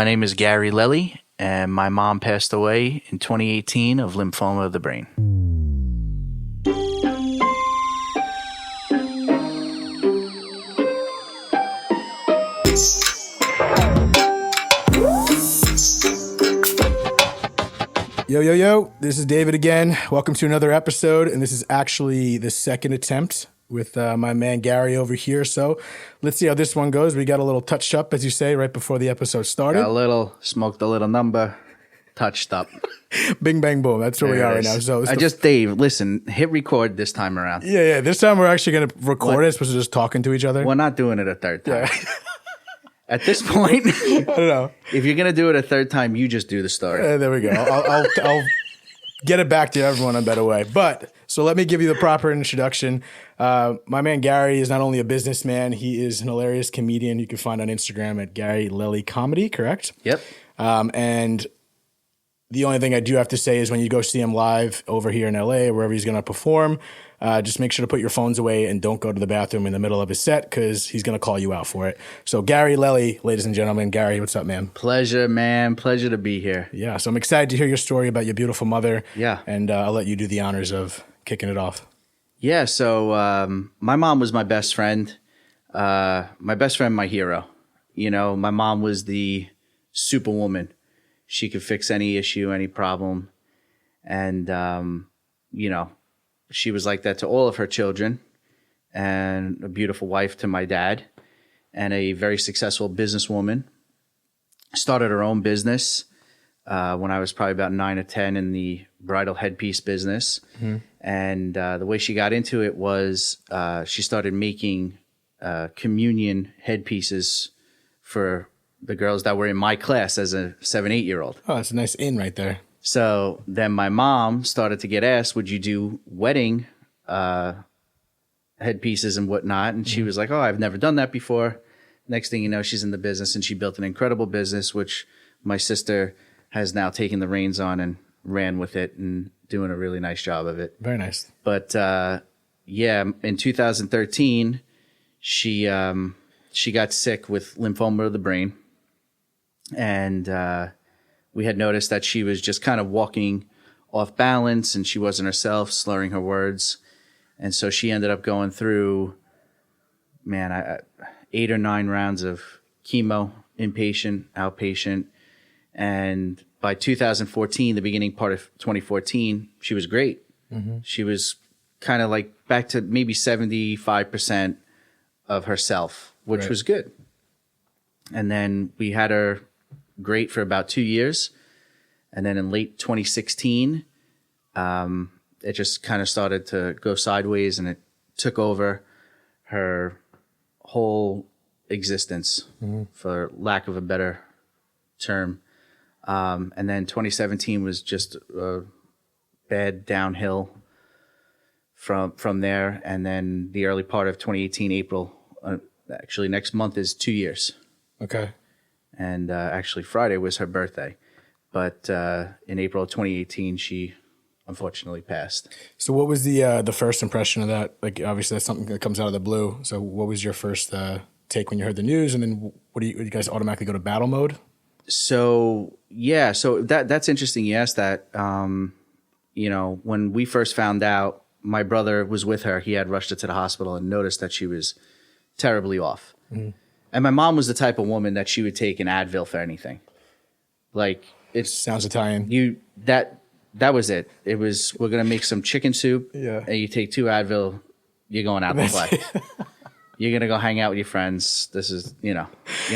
My name is Gary Leli, and my mom passed away in 2018 of lymphoma of the brain. Yo, this is David again. Welcome to another episode, and this is actually the second attempt with my man Gary over here. So let's see how this one goes. We got a little touched up, as you say, right before the episode started. Smoked a little number, touched up. Bing, bang, boom. That's where we are right now. So Dave, listen, hit record this time around. Yeah. This time we're actually going to record it. Supposed to just talking to each other. We're not doing it a third time. Yeah. At this point, I don't know. If you're going to do it a third time, you just do the story. There we go. I'll get it back to everyone in a better way. But so let me give you the proper introduction. My man Gary is not only a businessman, he is an hilarious comedian you can find on Instagram at Gary Leli Comedy, correct? Yep. And the only thing I do have to say is when you go see him live over here in LA or wherever he's going to perform, just make sure to put your phones away and don't go to the bathroom in the middle of his set because he's going to call you out for it. So Gary Leli, ladies and gentlemen. Gary, what's up, man? Pleasure, man. Pleasure to be here. Yeah, so I'm excited to hear your story about your beautiful mother. Yeah. And I'll let you do the honors of kicking it off. Yeah, so my mom was my best friend. My hero. You know, my mom was the superwoman. She could fix any issue, any problem. And, she was like that to all of her children, and a beautiful wife to my dad, and a very successful businesswoman. Started her own business when I was probably about 9 or 10 in the bridal headpiece business. Mm-hmm. And the way she got into it was she started making communion headpieces for the girls that were in my class as a 7-8-year-old. Oh, that's a nice in right there. So then my mom started to get asked, would you do wedding headpieces and whatnot? And she was like, oh, I've never done that before. Next thing you know, she's in the business, and she built an incredible business, which my sister has now taken the reins on and ran with it and doing a really nice job of it. Very nice. But in 2013, she got sick with lymphoma of the brain. And we had noticed that she was just kind of walking off balance and she wasn't herself, slurring her words. And so she ended up going through, 8 or 9 rounds of chemo, inpatient, outpatient. And by 2014, the beginning part of 2014, she was great. Mm-hmm. She was kind of like back to maybe 75% of herself, which was good. And then we had her great for about 2 years. And then in late 2016, it just kind of started to go sideways, and it took over her whole existence, for lack of a better term. And then 2017 was just a bad downhill from there. And then the early part of 2018, April, actually next month is 2 years. Okay. And actually Friday was her birthday. But in April of 2018, she unfortunately passed. So what was the first impression of that? Like, obviously that's something that comes out of the blue. So what was your first take when you heard the news? And then what do you guys automatically go to battle mode? So that's interesting you asked that. When we first found out, my brother was with her. He had rushed her to the hospital and noticed that she was terribly off. Mm-hmm. And my mom was the type of woman that she would take an Advil for anything. Like, it sounds Italian. That was it. It was, we're gonna make some chicken soup. Yeah. And you take 2 Advil, you're going out to play. You're gonna go hang out with your friends. This is, you're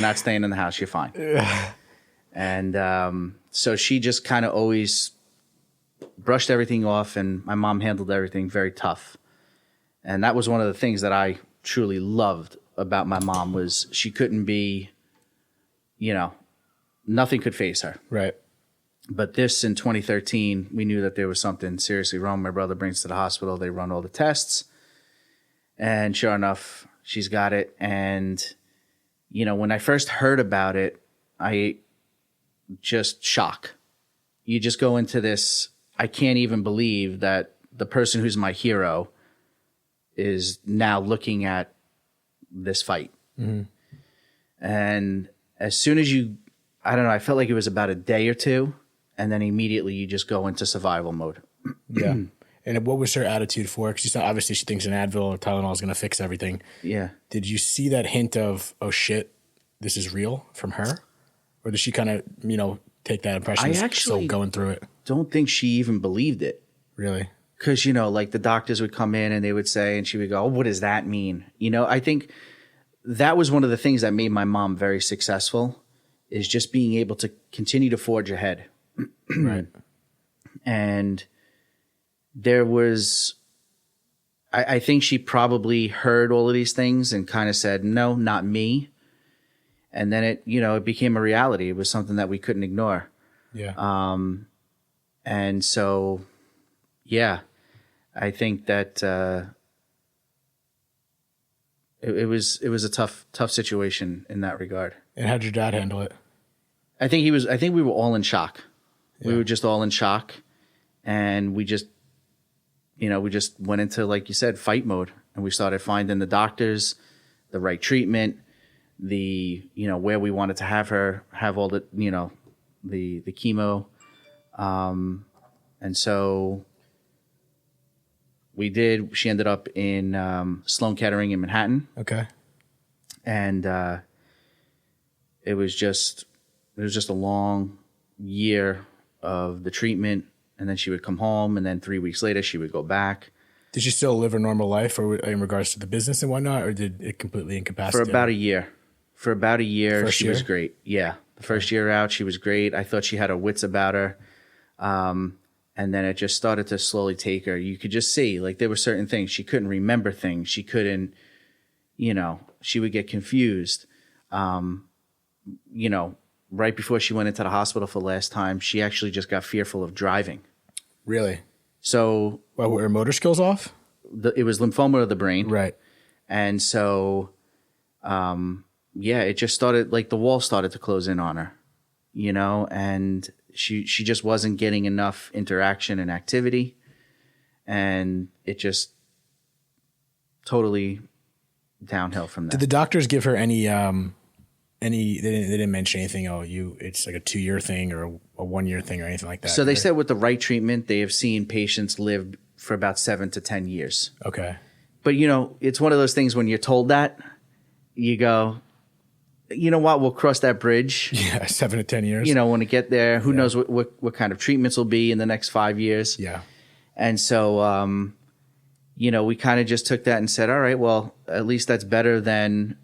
not staying in the house. You're fine. Yeah. And so she just kind of always brushed everything off, and my mom handled everything very tough. And that was one of the things that I truly loved about my mom, was she couldn't be, nothing could faze her. Right. But this in 2013, we knew that there was something seriously wrong. My brother brings to the hospital. They run all the tests. And sure enough, she's got it. And, when I first heard about it, I just shock. You just go into this, I can't even believe that the person who's my hero is now looking at this fight. Mm-hmm. And as soon as I don't know. I felt like it was about a day or two, and then immediately you just go into survival mode. Yeah. And what was her attitude for it? Because obviously she thinks an Advil or Tylenol is going to fix everything. Yeah. Did you see that hint of, oh shit, this is real from her? Or did she kind of, take that impression as still going through it? Don't think she even believed it. Really? Because, like the doctors would come in and they would say, and she would go, oh, what does that mean? I think that was one of the things that made my mom very successful, is just being able to continue to forge ahead. Right. And there was, I think she probably heard all of these things and kind of said, no, not me. And then it became a reality. It was something that we couldn't ignore. Yeah. And so, yeah, I think that it was a tough situation in that regard. And how did your dad handle it? I think we were all in shock. Yeah. We were just all in shock, and we just went into, like you said, fight mode, and we started finding the doctors, the right treatment, where we wanted to have her have all the the chemo, and so we did. She ended up in Sloan Kettering in Manhattan. Okay, and it was just a long year of the treatment, and then she would come home, and then 3 weeks later she would go back. Did she still live a normal life, or in regards to the business and whatnot, or did it completely incapacitate? For about a year. She was great. Yeah. The first year out, she was great. I thought she had her wits about her. And then it just started to slowly take her. You could just see, like, there were certain things. She couldn't remember things. She couldn't, she would get confused. Right before she went into the hospital for the last time, she actually just got fearful of driving. Really? So... Well, were her motor skills off? It was lymphoma of the brain. Right. And so... it just started, like, the wall started to close in on her, and she just wasn't getting enough interaction and activity, and it just totally downhill from there. Did the doctors give her any they didn't mention anything, it's like a 2-year thing or a 1-year thing or anything like that? So they said with the right treatment, they have seen patients live for about 7 to 10 years. Okay. But, it's one of those things when you're told that, you go, you know what, we'll cross that bridge. Yeah, 7 to 10 years. When it get there, who knows what kind of treatments will be in the next 5 years. Yeah. And so, we kind of just took that and said, all right, well, at least that's better than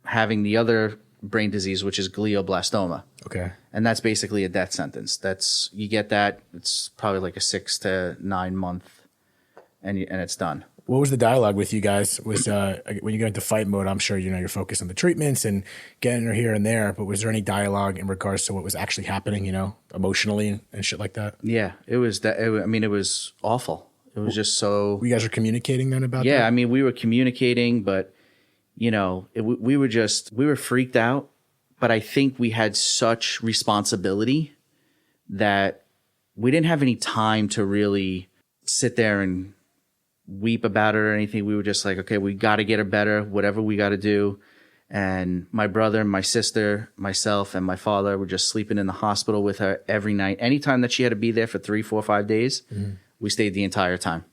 having the other brain disease, which is glioblastoma. Okay. And that's basically a death sentence. You get that, it's probably like a 6 to 9 month, and it's done. What was the dialogue with you guys? Was when you go into fight mode, I'm sure you're focused on the treatments and getting her here and there, but was there any dialogue in regards to what was actually happening, emotionally and shit like that? Yeah, it was that. It was awful. It was just so. You guys were communicating then about that? Yeah, we were communicating, but we were freaked out. But I think we had such responsibility that we didn't have any time to really sit there and weep about it or anything. We were just like, okay, we got to get her better, whatever we got to do. And my brother, my sister, myself, and my father were just sleeping in the hospital with her every night. Anytime that she had to be there for 3, 4, 5 days, we stayed the entire time.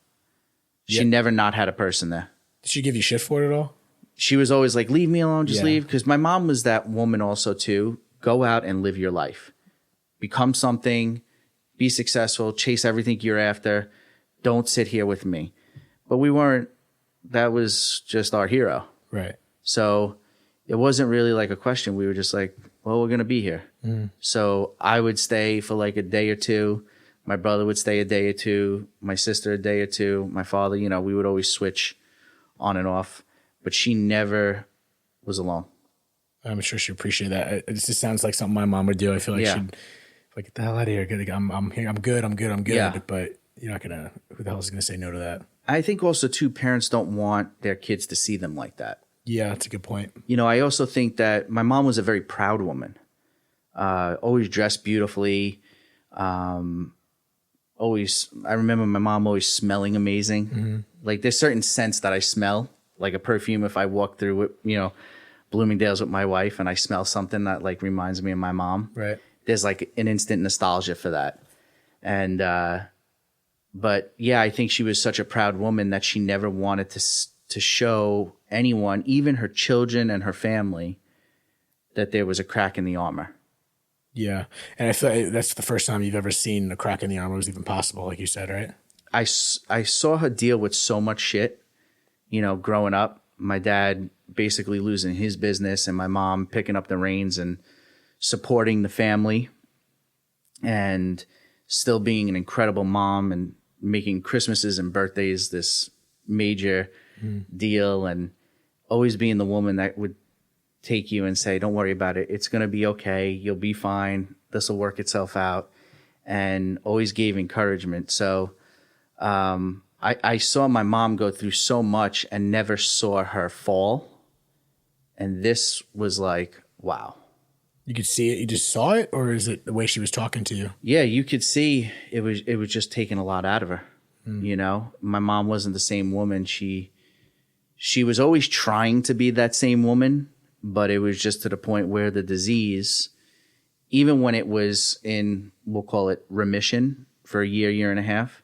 She never not had a person there. Did she give you shit for it at all? She was always like, leave me alone, just leave. Because my mom was that woman also too. Go out and live your life. Become something. Be successful. Chase everything you're after. Don't sit here with me. But we weren't. That was just our hero. Right. So it wasn't really like a question. We were just like, well, we're going to be here. So I would stay for like a day or two. My brother would stay a day or two. My sister a day or two. My father, we would always switch on and off. But she never was alone. I'm sure she appreciated that. It just sounds like something my mom would do. I feel like she'd like, get the hell out of here. I'm here. I'm good. Yeah. But you're not going to, who the hell is going to say no to that? I think also too, parents don't want their kids to see them like that. Yeah, that's a good point. I also think that my mom was a very proud woman. Always dressed beautifully. I remember my mom always smelling amazing. Like there's certain scents that I smell, like a perfume. If I walk through it, Bloomingdale's with my wife and I smell something that like reminds me of my mom, Right. there's like an instant nostalgia for that. And, but yeah, I think she was such a proud woman that she never wanted to show anyone, even her children and her family, that there was a crack in the armor. Yeah. And I feel like that's the first time you've ever seen a crack in the armor was even possible, like you said, right? I saw her deal with so much shit, you know, growing up. My dad basically losing his business and my mom picking up the reins and supporting the family and still being an incredible mom and making Christmases and birthdays this major deal and always being the woman that would take you and say, don't worry about it. It's going to be okay. You'll be fine. This will work itself out. And always gave encouragement. So I saw my mom go through so much and never saw her fall. And this was like, wow. You could see it. You just saw it, or is it the way she was talking to you? Yeah, you could see it was just taking a lot out of her. You know, my mom wasn't the same woman. She was always trying to be that same woman, but it was just to the point where the disease, even when it was in, we'll call it remission for a year and a half,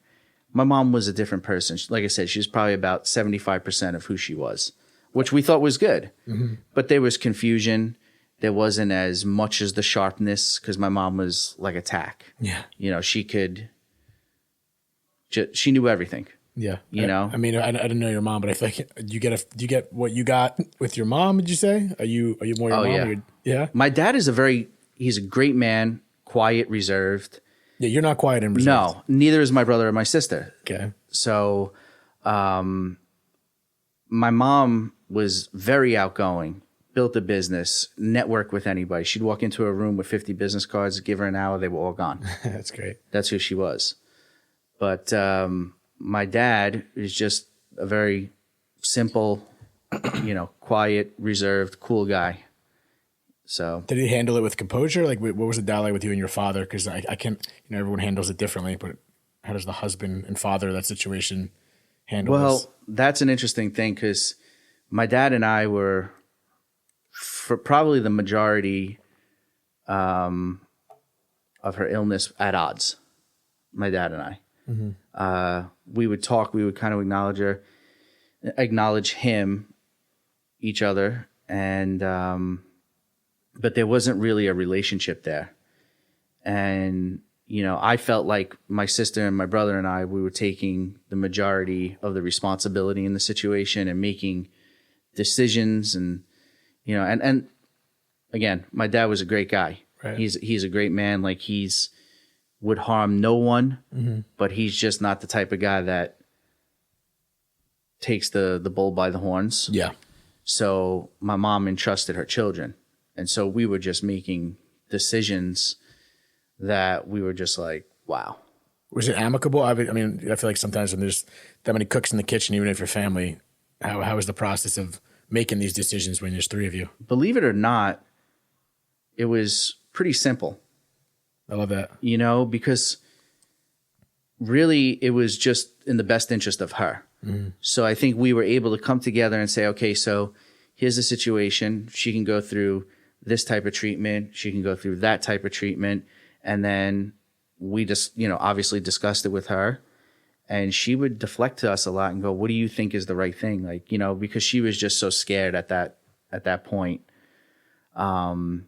my mom was a different person. Like I said, she was probably about 75% of who she was, which we thought was good. But there was confusion. There wasn't as much as the sharpness because my mom was like a tack. Yeah. You know, she knew everything. Yeah. You know? I mean, I didn't know your mom, but I feel like do you get what you got with your mom, did you say? Are you more your mom? Yeah. Yeah. My dad is he's a great man, quiet, reserved. Yeah, you're not quiet and reserved. No, neither is my brother or my sister. Okay. So, my mom was very outgoing, built a business, networked with anybody. She'd walk into a room with 50 business cards, give her an hour, they were all gone. That's great. That's who she was. But my dad is just a very simple, you know, quiet, reserved, cool guy. So did he handle it with composure? Like, what was the dialogue with you and your father? Because I can't, you know, everyone handles it differently, but how does the husband and father of that situation handle this? That's an interesting thing because my dad and I were, for probably the majority of her illness, at odds. My dad and I. We would talk. We would kind of acknowledge each other, and but there wasn't really a relationship there. And you know, I felt like my sister and my brother and we were taking the majority of the responsibility in the situation and making decisions, and you know, and again, my dad was a great guy. Right. He's a great man. Like would harm no one, but he's just not the type of guy that takes the bull by the horns. Yeah. So my mom entrusted her children. And so we were just making decisions that we were just like, wow. Was it amicable? I mean, I feel like sometimes when there's that many cooks in the kitchen, even if you're family, how is the process of making these decisions when there's three of you? Believe it or not, it was pretty simple. I love that. You know, because really it was just in the best interest of her. So I think we were able to come together and say, okay, so here's the situation. She can go through this type of treatment. She can go through that type of treatment. And then we just, you know, obviously discussed it with her. And she would deflect to us a lot and go, what do you think is the right thing? Like, you know, because she was just so scared at that point. But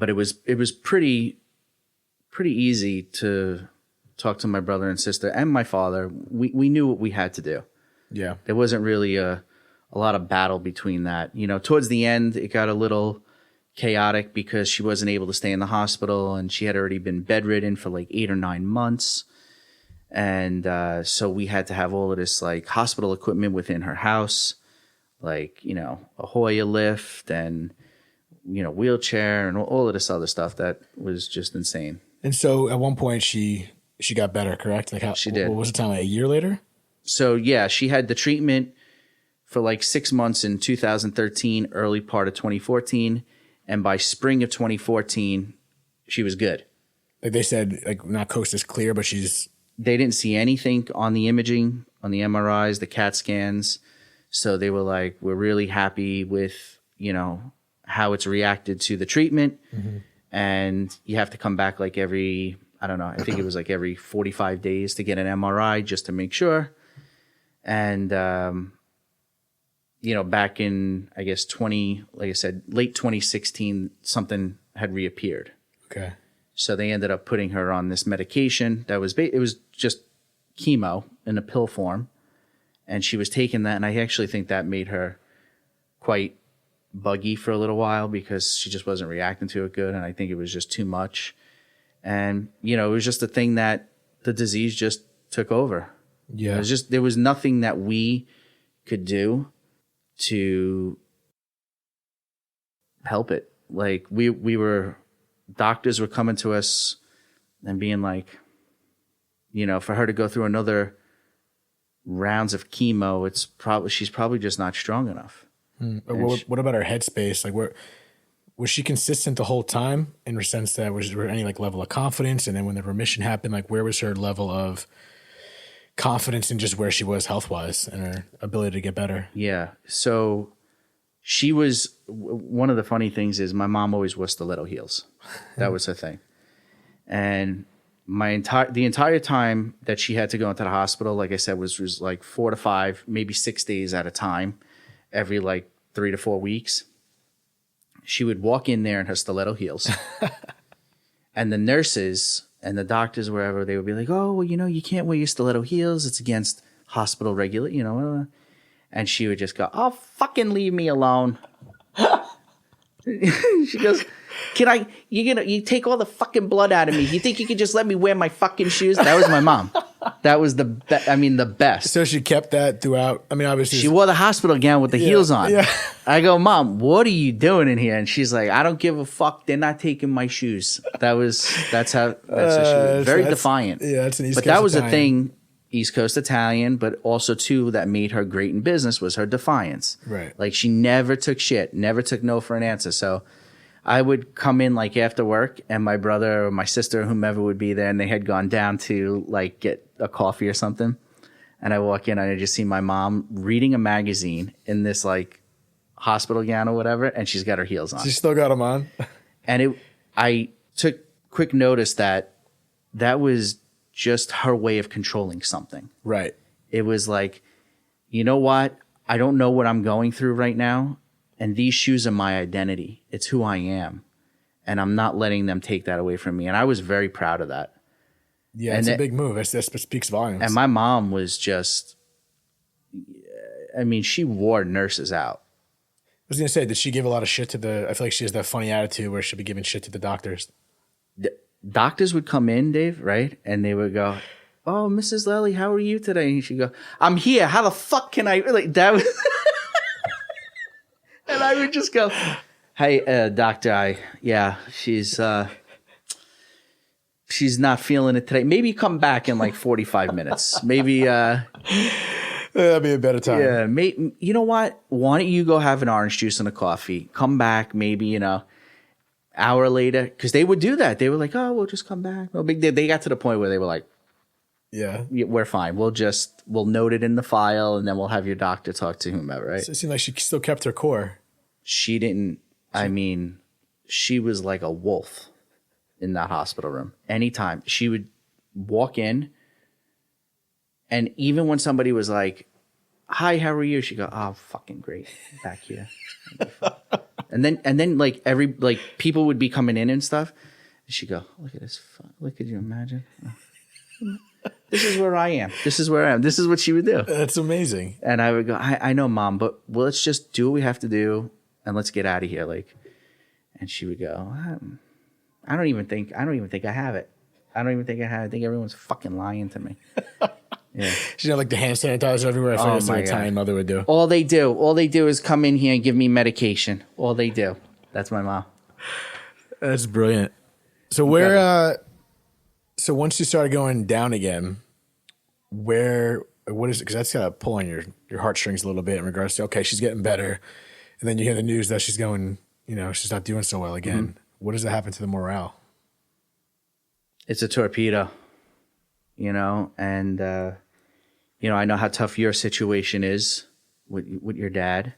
it was pretty easy to talk to my brother and sister and my father. We knew what we had to do. Yeah. There wasn't really a lot of battle between that. You know, towards the end, it got a little chaotic because she wasn't able to stay in the hospital and she had already been bedridden for like 8 or 9 months. And so we had to have all of this like hospital equipment within her house, like, you know, a Hoya lift and, you know, wheelchair and all of this other stuff that was just insane. And so at one point she got better, correct? Like how she did. What was the time? Like a year later? So yeah, she had the treatment for like 6 months in 2013, early part of 2014. And by spring of 2014, she was good. Like they said, like not coast is clear, but they didn't see anything on the imaging, on the MRIs, the CAT scans. So they were like, we're really happy with, how it's reacted to the treatment. And you have to come back like every, I don't know, I think it was like every 45 days to get an MRI just to make sure. And, back in, I guess, like I said, late 2016, something had reappeared. Okay. So they ended up putting her on this medication that was, it was just chemo in a pill form. And she was taking that. And I actually think that made her quite buggy for a little while because she just wasn't reacting to it good. And I think it was just too much. And, it was just a thing that the disease just took over. Yeah. It was just, there was nothing that we could do to help it. Like doctors were coming to us and being like, for her to go through another rounds of chemo, she's probably just not strong enough. But what about her headspace? Like, was she consistent the whole time in the sense that was there any like level of confidence? And then when the remission happened, like where was her level of confidence in just where she was health wise and her ability to get better? Yeah. So she was, one of the funny things is my mom always wore stiletto heels. That was her thing. And the entire time that she had to go into the hospital, like I said, was like 4 to 5, maybe 6 days at a time, every like 3 to 4 weeks. She would walk in there in her stiletto heels. And the nurses and the doctors, wherever, they would be like, oh, well, you can't wear your stiletto heels. It's against hospital And she would just go, oh, fucking leave me alone. She goes, you take all the fucking blood out of me. You think you could just let me wear my fucking shoes? That was my mom. That was the best. So she kept that throughout. I mean, obviously she wore the hospital gown with the heels on. Yeah. I go, Mom, what are you doing in here? And she's like, I don't give a fuck. They're not taking my shoes. That's how she was. Very defiant. Yeah, that's an East Coast But that was Italian. a thing, East Coast Italian, but also too that made her great in business was her defiance. Right. Like she never took shit, never took no for an answer. So I would come in like after work and my brother or my sister or whomever would be there and they had gone down to like get a coffee or something. And I walk in and I just see my mom reading a magazine in this like hospital gown or whatever. And she's got her heels on. She still got them on. And I took quick notice that was just her way of controlling something. Right. It was like, you know what? I don't know what I'm going through right now. And these shoes are my identity. It's who I am. And I'm not letting them take that away from me. And I was very proud of that. Yeah, it's a big move. That speaks volumes. And my mom was just, she wore nurses out. I was going to say, did she give a lot of shit to I feel like she has that funny attitude where she'll be giving shit to the doctors. Doctors would come in, Dave, right? And they would go, oh, Mrs. Leli, how are you today? And she'd go, I'm here. How the fuck can I? Like, that was... And I would just go, hey, doctor, she's not feeling it today. Maybe come back in like 45 minutes. Maybe. That'd be a better time. Yeah. You know what? Why don't you go have an orange juice and a coffee? Come back maybe, hour later. Because they would do that. They were like, oh, we'll just come back. No big deal. They got to the point where they were like, yeah, we're fine. We'll note it in the file and then we'll have your doctor talk to whomever, right? So it seemed like she still kept her core. She didn't, she was like a wolf in that hospital room. Anytime she would walk in and even when somebody was like, hi, how are you? She'd go, oh, fucking great. Back here. And then like people would be coming in and stuff. And she'd go, look at this. Look, could you imagine? This is where I am. This is where I am. This is what she would do. That's amazing. And I would go, I know, Mom, but let's just do what we have to do and let's get out of here. Like, and she would go, I don't even think I have it. I think everyone's fucking lying to me. Yeah. She had like the hand sanitizer everywhere. I thought that's what an Italian mother would do. All they do is come in here and give me medication. All they do. That's my mom. That's brilliant. So so once you started going down again, what is it? Because that's got to pull on your heartstrings a little bit in regards to, okay, she's getting better. And then you hear the news that she's going, she's not doing so well again. Mm-hmm. What does that happen to the morale? It's a torpedo, and, I know how tough your situation is with your dad.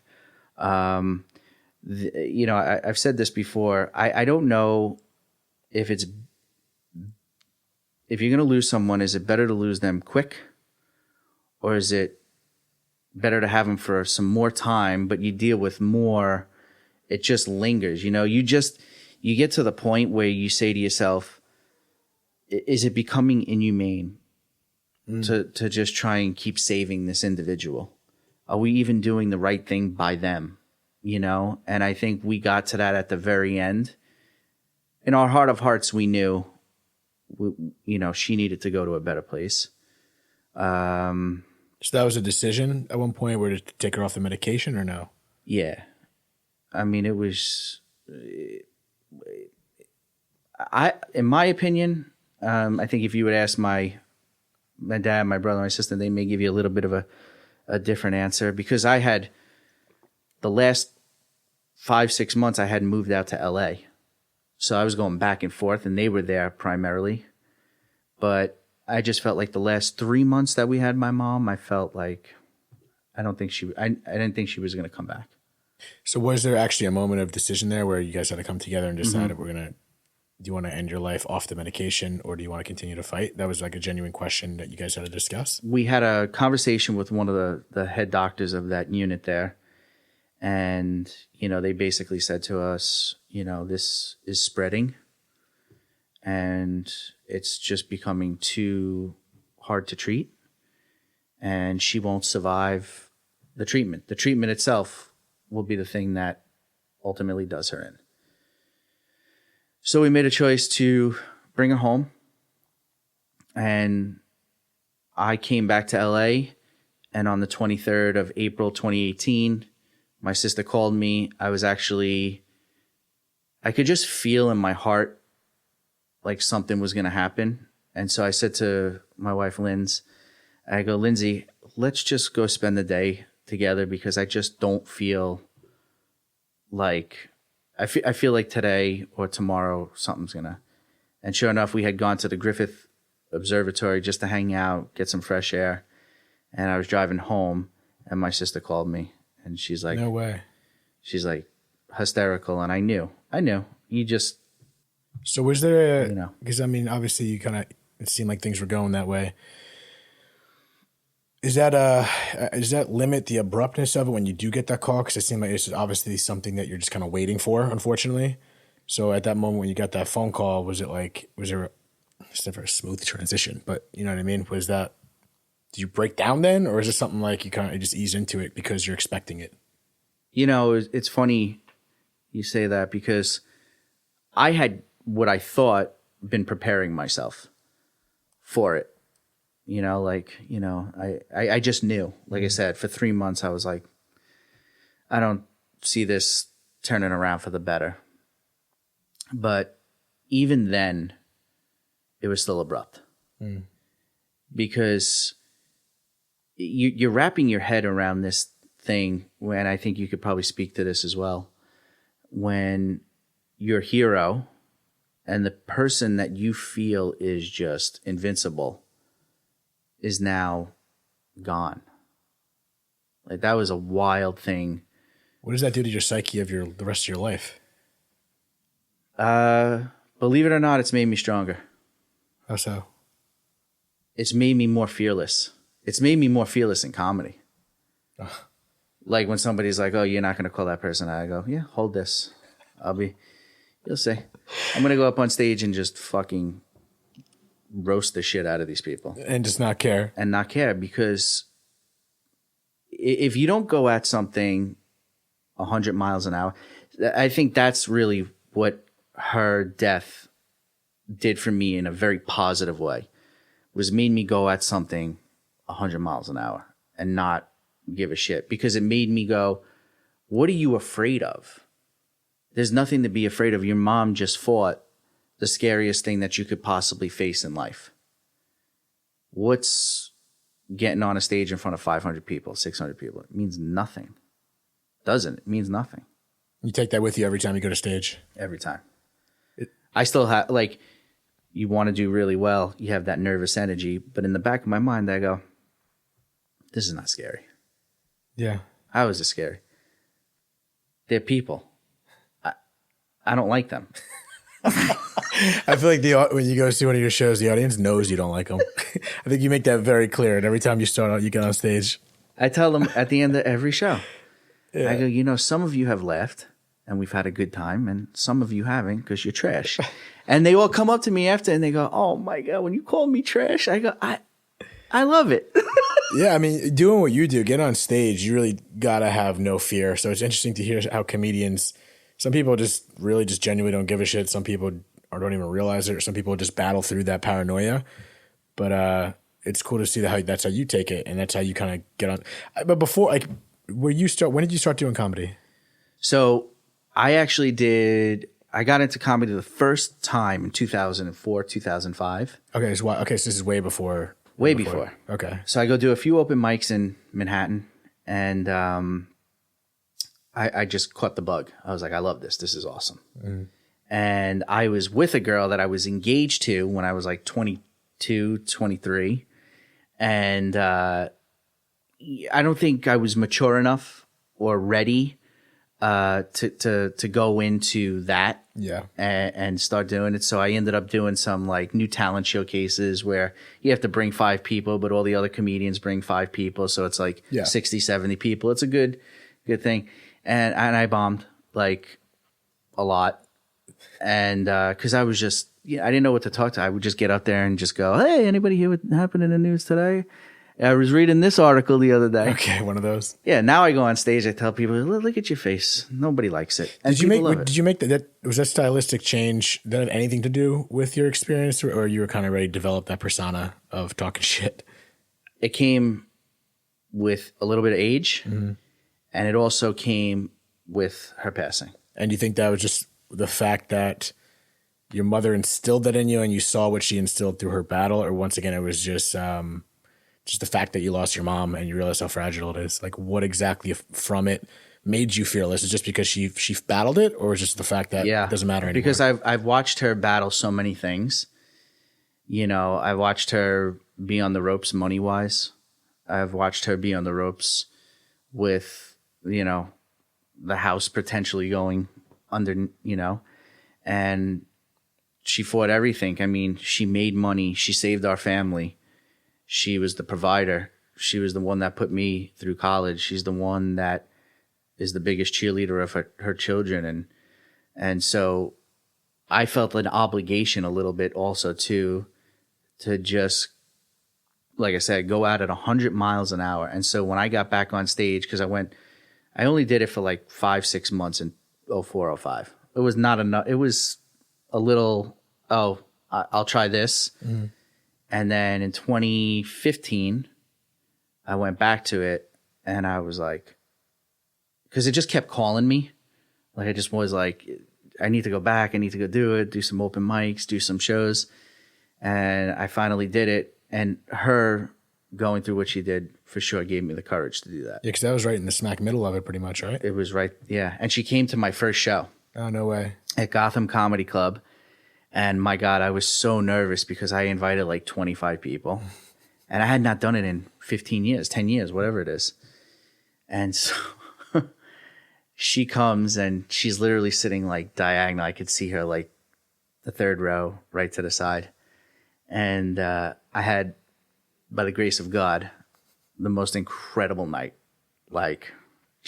I've said this before. I don't know if you're going to lose someone, is it better to lose them quick, or is it better to have them for some more time, but you deal with more? It just lingers. You get to the point where you say to yourself, is it becoming inhumane to just try and keep saving this individual? Are we even doing the right thing by them? And I think we got to that at the very end. In our heart of hearts, we knew, she needed to go to a better place. So that was a decision at one point where to take her off the medication or no? Yeah. I mean, it was, in my opinion, I think if you would ask my dad, my brother, my sister, they may give you a little bit of a different answer, because I had the last 5-6 months I hadn't moved out to LA. So I was going back and forth, and they were there primarily. But I just felt like the last 3 months that we had my mom, I felt like I didn't think she was going to come back. So was there actually a moment of decision there where you guys had to come together and decide do you want to end your life off the medication, or do you want to continue to fight? That was like a genuine question that you guys had to discuss. We had a conversation with one of the head doctors of that unit there. And, they basically said to us, this is spreading and it's just becoming too hard to treat, and she won't survive the treatment. The treatment itself will be the thing that ultimately does her in. So we made a choice to bring her home, and I came back to LA, and on the 23rd of April, 2018, my sister called me. I could just feel in my heart like something was going to happen. And so I said to my wife, Lindsay, let's just go spend the day together, because I just don't feel like, I feel like today or tomorrow something's going to. And sure enough, we had gone to the Griffith Observatory just to hang out, get some fresh air. And I was driving home, and my sister called me, and she's like, no way. She's like hysterical. And I knew you just. So was there because I mean, obviously it seemed like things were going that way. Does that limit the abruptness of it when you do get that call? Because it seemed like it's obviously something that you're just kind of waiting for, unfortunately. So at that moment when you got that phone call, it's never a smooth transition, but you know what I mean? Did you break down then? Or is it something like you kind of just ease into it because you're expecting it? It's funny you say that, because I had what I thought been preparing myself for it. I just knew, like I said, for 3 months, I was like, I don't see this turning around for the better. But even then, it was still abrupt. Because you're wrapping your head around this thing, and I think you could probably speak to this as well, when your hero and the person that you feel is just invincible is now gone. Like, that was a wild thing. What does that do to your psyche of the rest of your life? Believe it or not, it's made me stronger. How so? It's made me more fearless. It's made me more fearless in comedy. Like when somebody's like, oh, you're not going to call that person out. I go, yeah, hold this. You'll see. I'm going to go up on stage and just fucking roast the shit out of these people. And just not care. And not care, because if you don't go at something 100 miles an hour, I think that's really what her death did for me in a very positive way, was made me go at something 100 miles an hour and not give a shit, because it made me go, what are you afraid of? There's nothing to be afraid of. Your mom just fought the scariest thing that you could possibly face in life. What's getting on a stage in front of 500 people, 600 people? It means nothing. Doesn't. It means nothing. You take that with you every time you go to stage? Every time. I still have, like, you want to do really well. You have that nervous energy. But in the back of my mind, I go, this is not scary. Yeah. How is it scary? They're people. I don't like them. I feel like when you go see one of your shows, the audience knows you don't like them. I think you make that very clear. And every time you start out, you get on stage. I tell them at the end of every show, Yeah. I go, some of you have laughed and we've had a good time, and some of you haven't because you're trash. And they all come up to me after and they go, oh my God, when you call me trash, I go, I love it. Yeah, I mean, doing what you do, get on stage, you really got to have no fear. So it's interesting to hear how comedians, some people just really just genuinely don't give a shit. Some people don't even realize it. Or some people just battle through that paranoia. But it's cool to see that's how you take it, and that's how you kind of get on. But before, like, when did you start doing comedy? So I got into comedy the first time in 2004, 2005. Okay, so this is way before. Way before. Okay. So I go do a few open mics in Manhattan, and I just caught the bug. I was like, I love this. This is awesome. Mm. And I was with a girl that I was engaged to when I was like 22, 23. And I don't think I was mature enough or ready to go into that. Yeah. And start doing it. So I ended up doing some like new talent showcases where you have to bring 5 people, but all the other comedians bring 5 people. So it's like 60, 70 people. It's a good thing. And I bombed like a lot. And because I was just, I didn't know what to talk to. I would just get up there and just go, hey, anybody hear what happened in the news today? I was reading this article the other day. Okay, one of those. Yeah, now I go on stage, I tell people, look at your face. Nobody likes it. And Did you make that was that stylistic change, that have anything to do with your experience, or you were kind of ready to develop that persona of talking shit? It came with a little bit of age, and it also came with her passing. And you think that was just the fact that your mother instilled that in you and you saw what she instilled through her battle, or once again, it was just the fact that you lost your mom and you realize how fragile it is? Like, what exactly from it made you fearless? Is it just because she battled it, or is it just the fact that it doesn't matter anymore? Because I've watched her battle so many things. I've watched her be on the ropes money-wise. I've watched her be on the ropes with, the house potentially going under, and she fought everything. I mean, she made money. She saved our family. She was the provider. She was the one that put me through college. She's the one that is the biggest cheerleader of her children. And so I felt an obligation a little bit also to just, like I said, go out at 100 miles an hour. And so when I got back on stage, because I only did it for like 5-6 months in 04, 05. It was not enough. It was a little, I'll try this. Mm. And then in 2015, I went back to it, and I was like, because it just kept calling me. Like, I just was like, I need to go back. I need to go do it, do some open mics, do some shows. And I finally did it. And her going through what she did for sure gave me the courage to do that. Yeah, because that was right in the smack middle of it pretty much, right? It was right, yeah. And she came to my first show. Oh, no way. At Gotham Comedy Club. And my God, I was so nervous because I invited like 25 people. And I had not done it in 15 years, 10 years, whatever it is. And so she comes and she's literally sitting like diagonal. I could see her like the 3rd row right to the side. And I had, by the grace of God, the most incredible night. Like,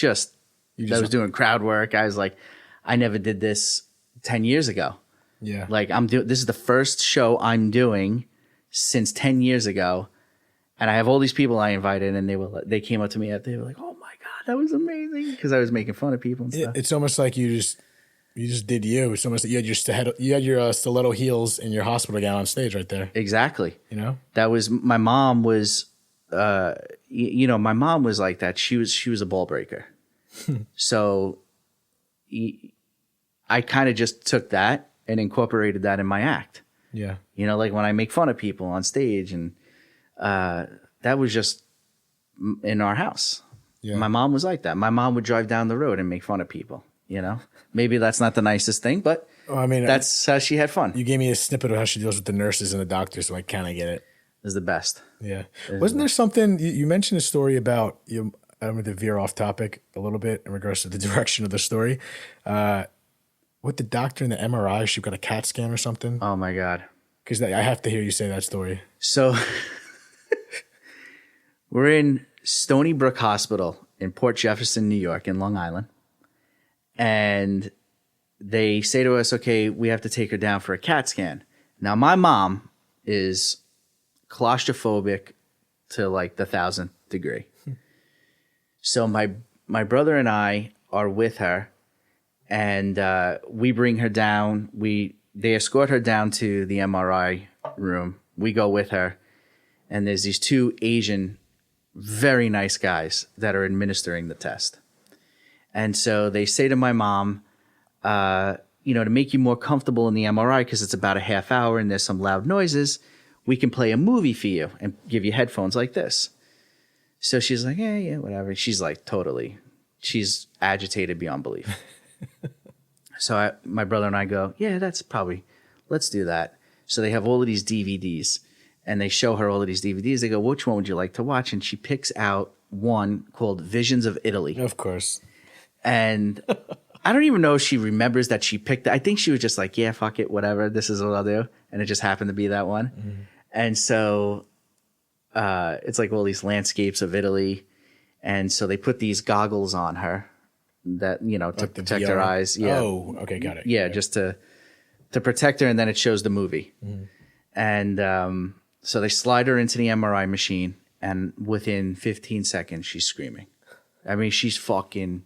I was doing crowd work. I was like, I never did this 10 years ago. Yeah. Like, this is the first show I'm doing since 10 years ago. And I have all these people I invited, and they came up to me after, they were like, oh my God, that was amazing. Because I was making fun of people and stuff. It's almost like you just did you. It's almost like you had your stiletto heels in your hospital gown on stage right there. Exactly. That was, my mom was, my mom was like that. She was a ball breaker. So I kind of just took that and incorporated that in my act. Yeah. Like when I make fun of people on stage, and that was just in our house. Yeah. My mom was like that. My mom would drive down the road and make fun of people, Maybe that's not the nicest thing, but that's how she had fun. You gave me a snippet of how she deals with the nurses and the doctors, so I kind of get it. It was the best. Yeah. Wasn't there something, you mentioned a story about, I'm going to veer off topic a little bit in regards to the direction of the story. with the doctor and the MRI, she got a CAT scan or something. Oh my God. Because I have to hear you say that story. So we're in Stony Brook Hospital in Port Jefferson, New York, in Long Island. And they say to us, okay, we have to take her down for a CAT scan. Now, my mom is claustrophobic to like the 1000th degree. So my brother and I are with her, and we bring her down. They escort her down to the MRI room. We go with her, and there's these two Asian, very nice guys that are administering the test. And so they say to my mom, to make you more comfortable in the MRI, because it's about a half hour and there's some loud noises, we can play a movie for you and give you headphones like this. So she's like, yeah, whatever. She's like she's agitated beyond belief. So my brother and I go, yeah, let's do that. So they have all of these DVDs, and they show her all of these DVDs. They go, which one would you like to watch? And she picks out one called Visions of Italy. Of course. And I don't even know if she remembers that she picked it. I think she was just like, yeah, fuck it, whatever. This is what I'll do. And it just happened to be that one. Mm-hmm. And so it's like all these landscapes of Italy. And so they put these goggles on her that, to protect her eyes. Yeah. Oh, okay, got it. Yeah, okay. Just to protect her, and then it shows the movie. Mm-hmm. And so they slide her into the MRI machine, and within 15 seconds, she's screaming. I mean, she's fucking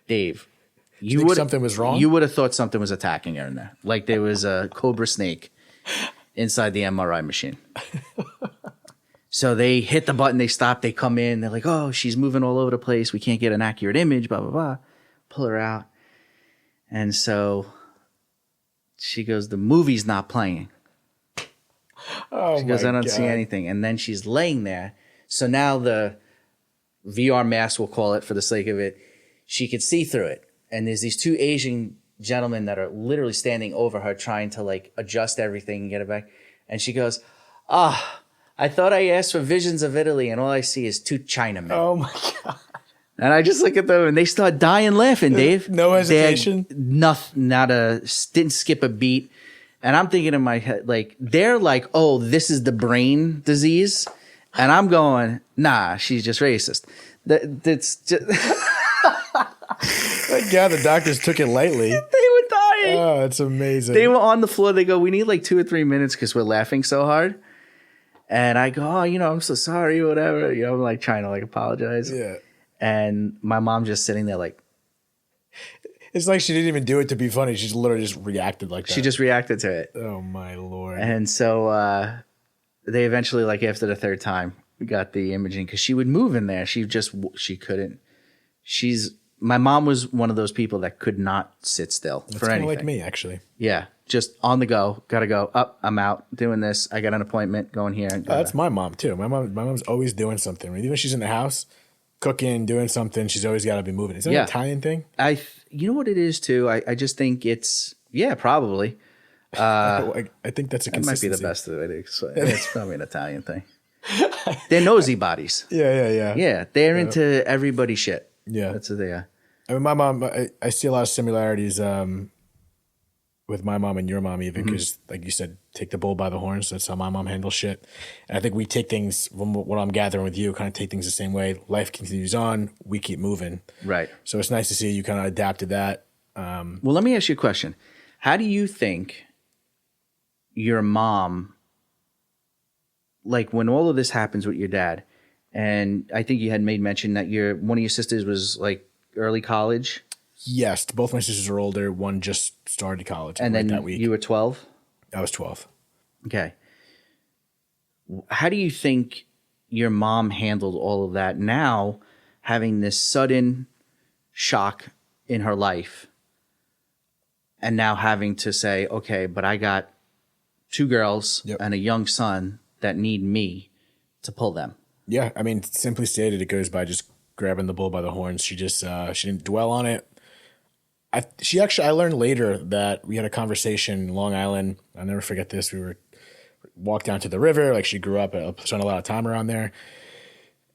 Dave. You think something was wrong? You would have thought something was attacking her in there. Like there was a cobra snake inside the MRI machine. So they hit the button, they stop, they come in, they're like, oh, she's moving all over the place. We can't get an accurate image, blah, blah, blah. Pull her out. And so she goes, the movie's not playing. She goes, I don't see anything. And then she's laying there. So now the VR mask, we'll call it for the sake of it, she could see through it. And there's these two Asian gentlemen that are literally standing over her trying to like adjust everything and get it back. And she goes, I thought I asked for Visions of Italy, and all I see is two Chinamen. Oh my God. And I just look at them and they start dying laughing, Dave. No hesitation? Didn't skip a beat. And I'm thinking in my head, like, they're like, oh, this is the brain disease. And I'm going, nah, she's just racist. That's just... Thank God the doctors took it lightly. They were dying. Oh, it's amazing. They were on the floor. They go, we need like 2 or 3 minutes because we're laughing so hard. And I go, oh, I'm so sorry, whatever. I'm like trying to like apologize. Yeah. And my mom just sitting there like. It's like she didn't even do it to be funny. She literally just reacted like that. She just reacted to it. Oh, my Lord. And so they eventually, like after the third time, we got the imaging because she would move in there. She couldn't. My mom was one of those people that could not sit still for anything. Kind of like me, actually. Yeah. Just on the go. Got to go. Up. I'm out. Doing this. I got an appointment. Going here. That's my mom, too. My mom's always doing something. Even if she's in the house, cooking, doing something, she's always got to be moving. Is that an Italian thing? You know what it is, too? I just think it's, probably. I think that's a consistency. That might be the best of it. It's probably an Italian thing. They're nosy bodies. Yeah. Yeah. They're into everybody's shit. Yeah. That's what they are. I mean, my mom, I see a lot of similarities with my mom and your mom, even because, like you said, take the bull by the horns. That's how my mom handles shit. And I think we take things, from what I'm gathering with you, kind of take things the same way. Life continues on. We keep moving. Right. So it's nice to see you kind of adapt to that. Well, let me ask you a question. How do you think your mom, like when all of this happens with your dad, and I think you had made mention that one of your sisters was like early college? Yes, both my sisters are older. One just started college. And then that week. You were 12? I was 12. Okay. How do you think your mom handled all of that now, having this sudden shock in her life, and now having to say, okay, but I got 2 girls and a young son that need me to pull them? Yeah, I mean, simply stated, it goes by just grabbing the bull by the horns. She just she didn't dwell on it. I learned later that we had a conversation in Long Island. I'll never forget this. We walked down to the river. Like, she grew up, spent a lot of time around there.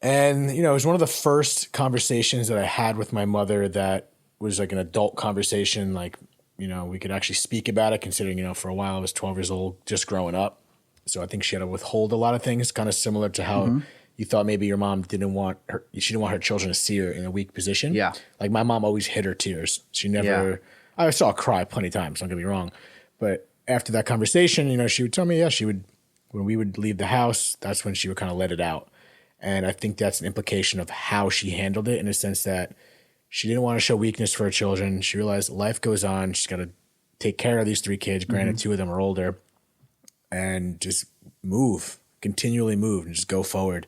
And, it was one of the first conversations that I had with my mother that was like an adult conversation. Like, we could actually speak about it, considering, for a while I was 12 years old, just growing up. So I think she had to withhold a lot of things, kind of similar to how you thought maybe your mom she didn't want her children to see her in a weak position. Yeah. Like my mom always hid her tears. She never, I saw her cry plenty of times, don't get me wrong. But after that conversation, she would tell me, when we would leave the house, that's when she would kind of let it out. And I think that's an implication of how she handled it, in a sense that she didn't want to show weakness for her children. She realized life goes on. She's got to take care of these 3 kids. Granted, 2 of them are older. And just continually move, and just go forward.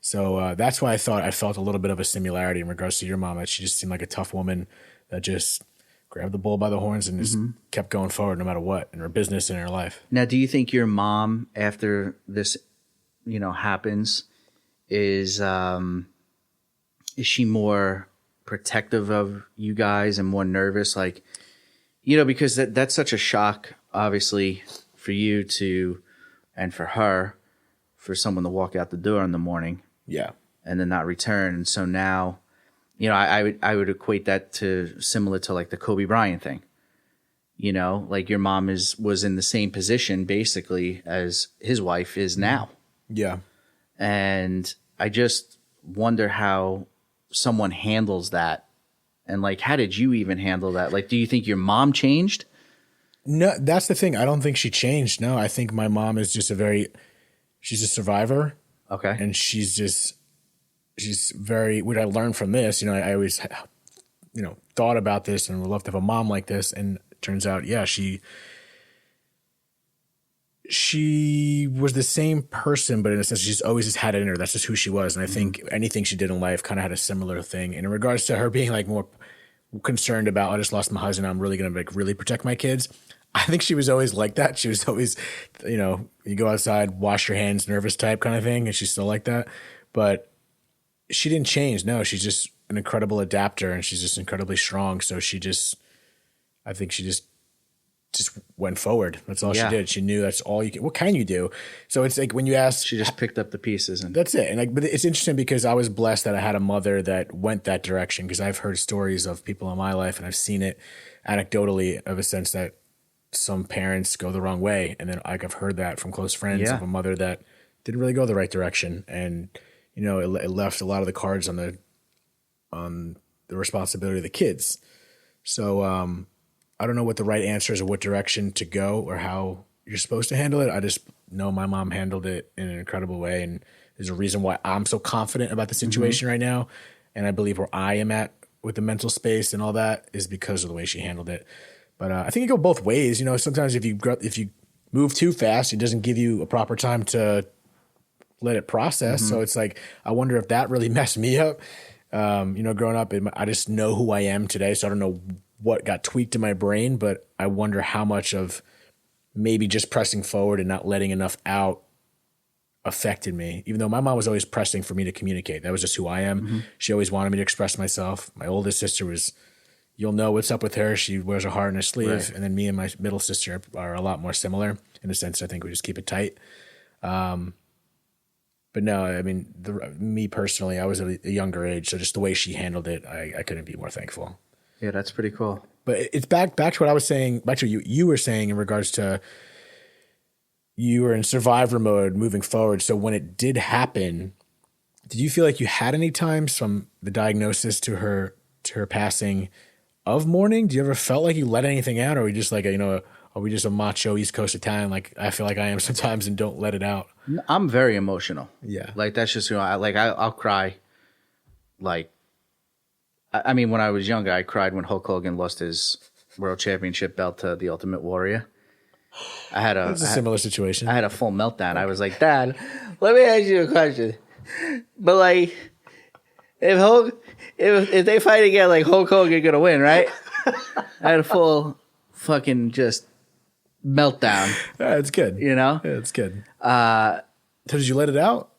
So that's why I felt a little bit of a similarity in regards to your mom. That she just seemed like a tough woman that just grabbed the bull by the horns and just kept going forward no matter what, in her business and in her life. Now, do you think your mom, after this, happens, is she more protective of you guys and more nervous? Like, because that's such a shock, obviously, for you and for her, for someone to walk out the door in the morning, and then not return. And so now, I would equate that to similar to like the Kobe Bryant thing. Like your mom was in the same position basically as his wife is now. Yeah, and I just wonder how someone handles that, and like, how did you even handle that? Like, do you think your mom changed? No, that's the thing. I don't think she changed. No, I think my mom is just she's a survivor. Okay. And she's very, what I learned from this, I always, thought about this and would love to have a mom like this. And it turns out, she was the same person, but in a sense, she's always just had it in her. That's just who she was. And I think anything she did in life kind of had a similar thing. And in regards to her being like more concerned about, I just lost my husband, I'm really going to really protect my kids. I think she was always like that. She was always, you go outside, wash your hands, nervous type kind of thing. And she's still like that. But she didn't change. No, she's just an incredible adapter, and she's just incredibly strong. So I think she just went forward. That's all she did. She knew that's all you can. What can you do? So it's like when you ask, she just picked up the pieces, and that's it. And but it's interesting because I was blessed that I had a mother that went that direction, because I've heard stories of people in my life, and I've seen it anecdotally, of a sense that some parents go the wrong way. And then I've heard that from close friends of a mother that didn't really go the right direction. And, it left a lot of the cards on the responsibility of the kids. So, I don't know what the right answer is or what direction to go or how you're supposed to handle it. I just know my mom handled it in an incredible way. And there's a reason why I'm so confident about the situation right now. And I believe where I am at with the mental space and all that is because of the way she handled it. But I think it go both ways. Sometimes if you move too fast, it doesn't give you a proper time to let it process. So it's like, I wonder if that really messed me up. Growing up, I just know who I am today. So I don't know what got tweaked in my brain, but I wonder how much of maybe just pressing forward and not letting enough out affected me. Even though my mom was always pressing for me to communicate. That was just who I am. She always wanted me to express myself. My oldest sister you'll know what's up with her. She wears her heart in her sleeve. Right. And then me and my middle sister are a lot more similar in a sense. I think we just keep it tight. But no, I mean, me personally, I was at a younger age. So just the way she handled it, I couldn't be more thankful. Yeah, that's pretty cool. But it's back to what I was saying, back to you were saying in regards to you were in survivor mode moving forward. So when it did happen, did you feel like you had any times from the diagnosis to her passing of mourning? Do you ever felt like you let anything out, or were you just like, are we just a macho East Coast Italian? Like I feel like I am sometimes and don't let it out. I'm very emotional. Yeah. Like that's just, I'll cry. Like, I mean, when I was younger, I cried when Hulk Hogan lost his world championship belt to the Ultimate Warrior. It's a similar situation. I had a full meltdown. Okay. I was like, Dad, let me ask you a question. But like, if they fight again, like Hulk Hogan gonna win, right? I had a full fucking just meltdown. It's good. Yeah, it's good. So did you let it out?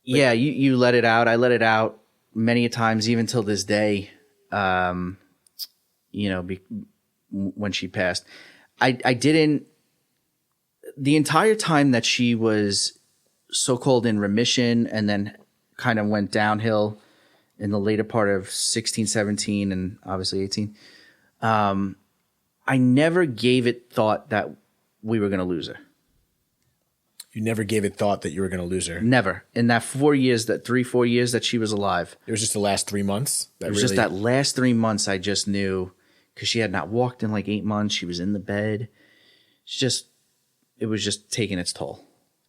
Yeah, you let it out. I let it out many times, even till this day. When she passed, I didn't. The entire time that she was so-called in remission and then kind of went downhill in the later part of 16, 17, and obviously 18, I I never gave it thought that we were going to lose her. You never gave it thought that you were going to lose her? Never. In that 4 years, that 3-4 years that she was alive. It was just the last 3 months? It was just that last 3 months I just knew, because she had not walked in like 8 months. She was in the bed. It was just taking its toll.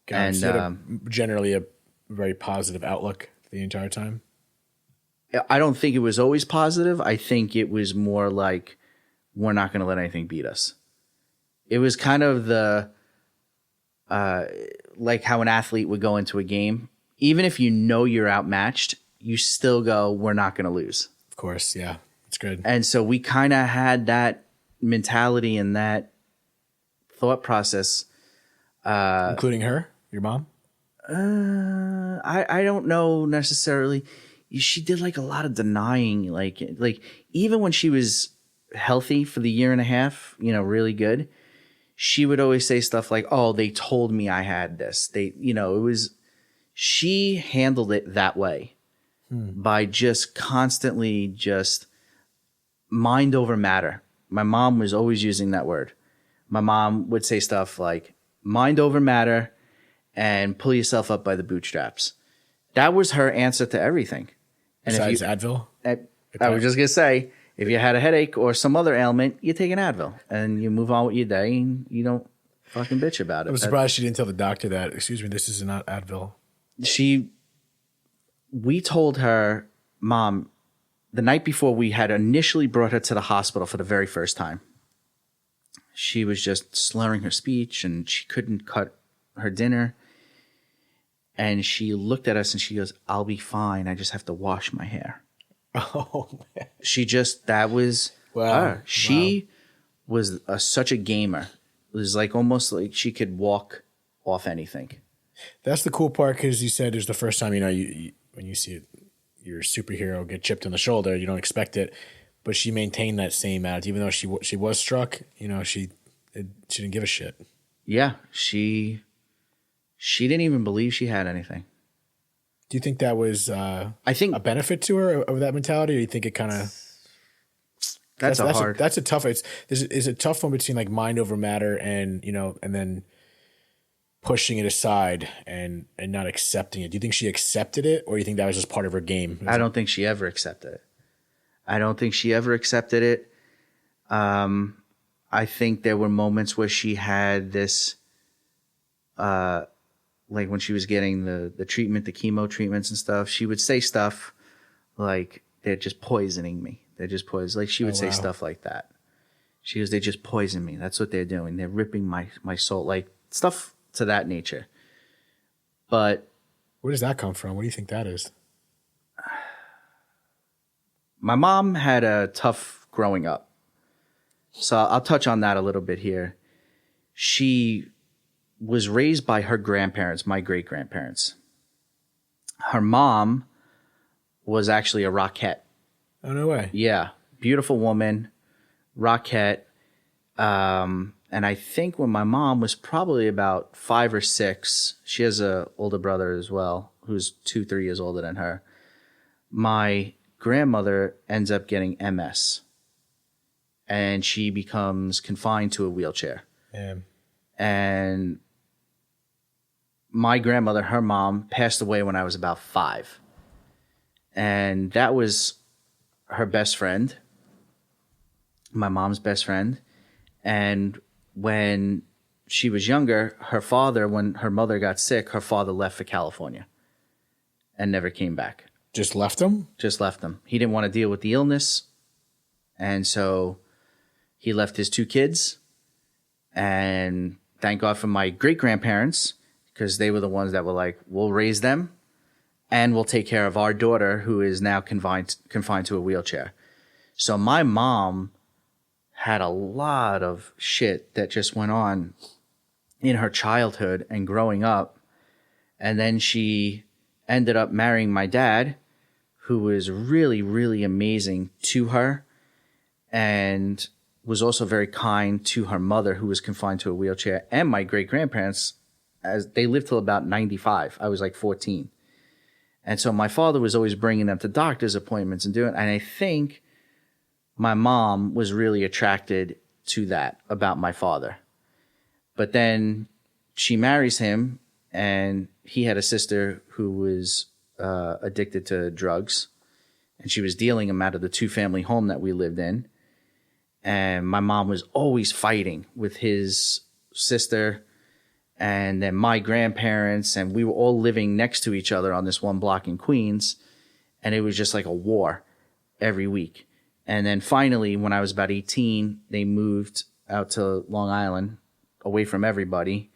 And generally a very positive outlook the entire time? I don't think it was always positive. I think it was more like, we're not going to let anything beat us. It was kind of the, like how an athlete would go into a game. Even if you know you're outmatched, you still go, we're not going to lose. Of course, yeah. It's good. And so we kind of had that mentality and that thought process. Including her, your mom? I don't know necessarily. She did like a lot of denying, like even when she was healthy for the year and a half, really good, she would always say stuff like, oh, they told me I had this. She handled it that way by just constantly just mind over matter. My mom was always using that word. My mom would say stuff like mind over matter and pull yourself up by the bootstraps. That was her answer to everything. And besides Advil? I was just going to say, if you had a headache or some other ailment, you take an Advil and you move on with your day and you don't fucking bitch about it. I'm surprised she didn't tell the doctor that, excuse me, this is not Advil. We told her, Mom, the night before we had initially brought her to the hospital for the very first time, she was just slurring her speech and she couldn't cut her dinner. And she looked at us and she goes, I'll be fine. I just have to wash my hair. Oh, man. That was her. She was such a gamer. It was like almost like she could walk off anything. That's the cool part, because you said it was the first time, you when you see your superhero get chipped in the shoulder, you don't expect it. But she maintained that same attitude. Even though she was struck, she didn't give a shit. Yeah, she didn't even believe she had anything. Do you think that was a benefit to her of that mentality, or do you think it kind of... That's a tough... It's a tough one between like mind over matter and, and then pushing it aside and not accepting it. Do you think she accepted it, or do you think that was just part of her game? I don't think she ever accepted it. I think there were moments where she had this... like when she was getting the treatment, the chemo treatments and stuff, she would say stuff like, they're just poisoning me. They're just poison. Like she would say stuff like that. She goes, they just poison me. That's what they're doing. They're ripping my soul, like stuff to that nature. But where does that come from? What do you think that is? My mom had a tough growing up. So I'll touch on that a little bit here. She was raised by her grandparents, my great-grandparents. Her mom was actually a rockette. Oh, no way. Yeah. Beautiful woman, rockette. And I think when my mom was probably about 5 or 6, she has an older brother as well, who's 2-3 years older than her. My grandmother ends up getting MS. And she becomes confined to a wheelchair. Damn. And my grandmother, her mom, passed away when I was about 5. And that was her best friend, my mom's best friend. And when she was younger, her father, when her mother got sick, her father left for California and never came back. Just left him? Just left him. He didn't want to deal with the illness. And so he left his 2 kids. And thank God for my great-grandparents, because they were the ones that were like, we'll raise them and we'll take care of our daughter who is now confined to a wheelchair. So my mom had a lot of shit that just went on in her childhood and growing up. And then she ended up marrying my dad, who was really, really amazing to her and was also very kind to her mother, who was confined to a wheelchair, and my great-grandparents, as they lived till about 95. I was like 14. And so my father was always bringing them to doctor's appointments and doing, and I think my mom was really attracted to that about my father. But then she marries him, and he had a sister who was addicted to drugs, and she was dealing him out of the 2-family home that we lived in. And my mom was always fighting with his sister and then my grandparents, and we were all living next to each other on this one block in Queens, and it was just like a war every week. And then finally, when I was about 18, they moved out to Long Island, away from everybody.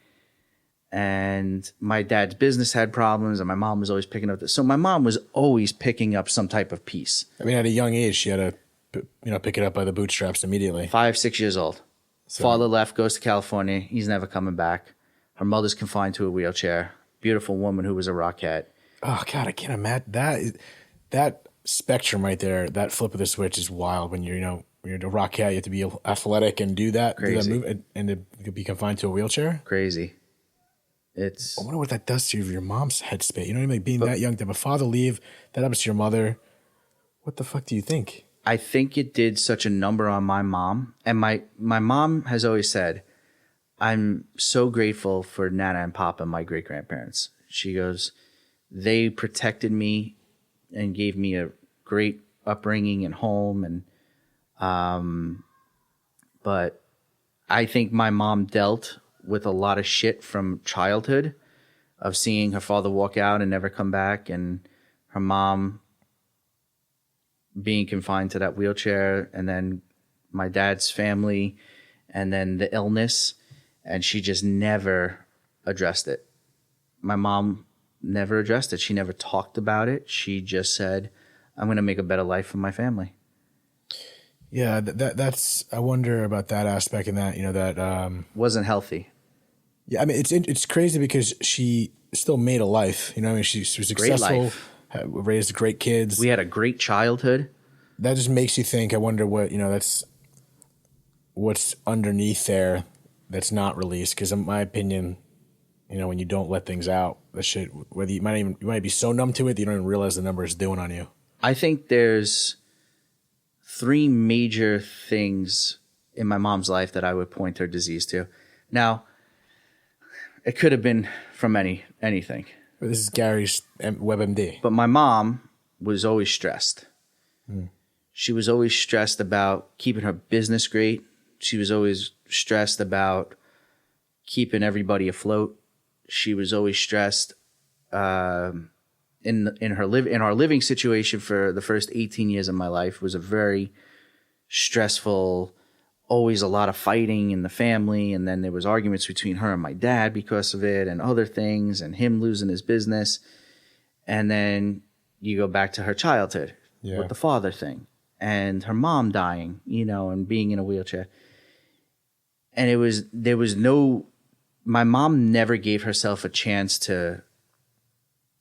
And my dad's business had problems, and my mom was always picking up this. So my mom was always picking up some type of piece. I mean, at a young age, she had to, pick it up by the bootstraps immediately. 5, 6 years old. So, father left, goes to California. He's never coming back. Her mother's confined to a wheelchair. Beautiful woman who was a rockette. Oh God, I can't imagine that spectrum right there. That flip of the switch is wild. When you're a rockette, you have to be athletic and do that move, and to be confined to a wheelchair. Crazy. I wonder what that does to your mom's headspace. You know what I mean? Like being that young, to have a father leave, that happens to your mother. What the fuck do you think? I think it did such a number on my mom. And my mom has always said, I'm so grateful for Nana and Papa, my great-grandparents. She goes, they protected me and gave me a great upbringing and home. And but I think my mom dealt with a lot of shit from childhood, of seeing her father walk out and never come back, and her mom being confined to that wheelchair, and then my dad's family, and then the illness, and she just never addressed it. My mom never addressed it. She never talked about it. She just said, I'm going to make a better life for my family. Yeah, that's, I wonder about that aspect, and that, wasn't healthy. Yeah, I mean, it's crazy because she still made a life. You know what I mean? She was successful, raised great kids. We had a great childhood. That just makes you think, I wonder what, that's what's underneath there that's not released. Because in my opinion, when you don't let things out, the shit, whether you might be so numb to it that you don't even realize the number is doing on you. I think there's 3 major things in my mom's life that I would point her disease to. Now, it could have been from anything. This is Gary's WebMD. But my mom was always stressed. She was always stressed about keeping her business great. She was always stressed about keeping everybody afloat. She was always stressed in our living situation for the first 18 years of my life was a very stressful, always a lot of fighting in the family. And then there was arguments between her and my dad because of it, and other things, and him losing his business. And then you go back to her childhood with the father thing, and her mom dying, and being in a wheelchair. And my mom never gave herself a chance to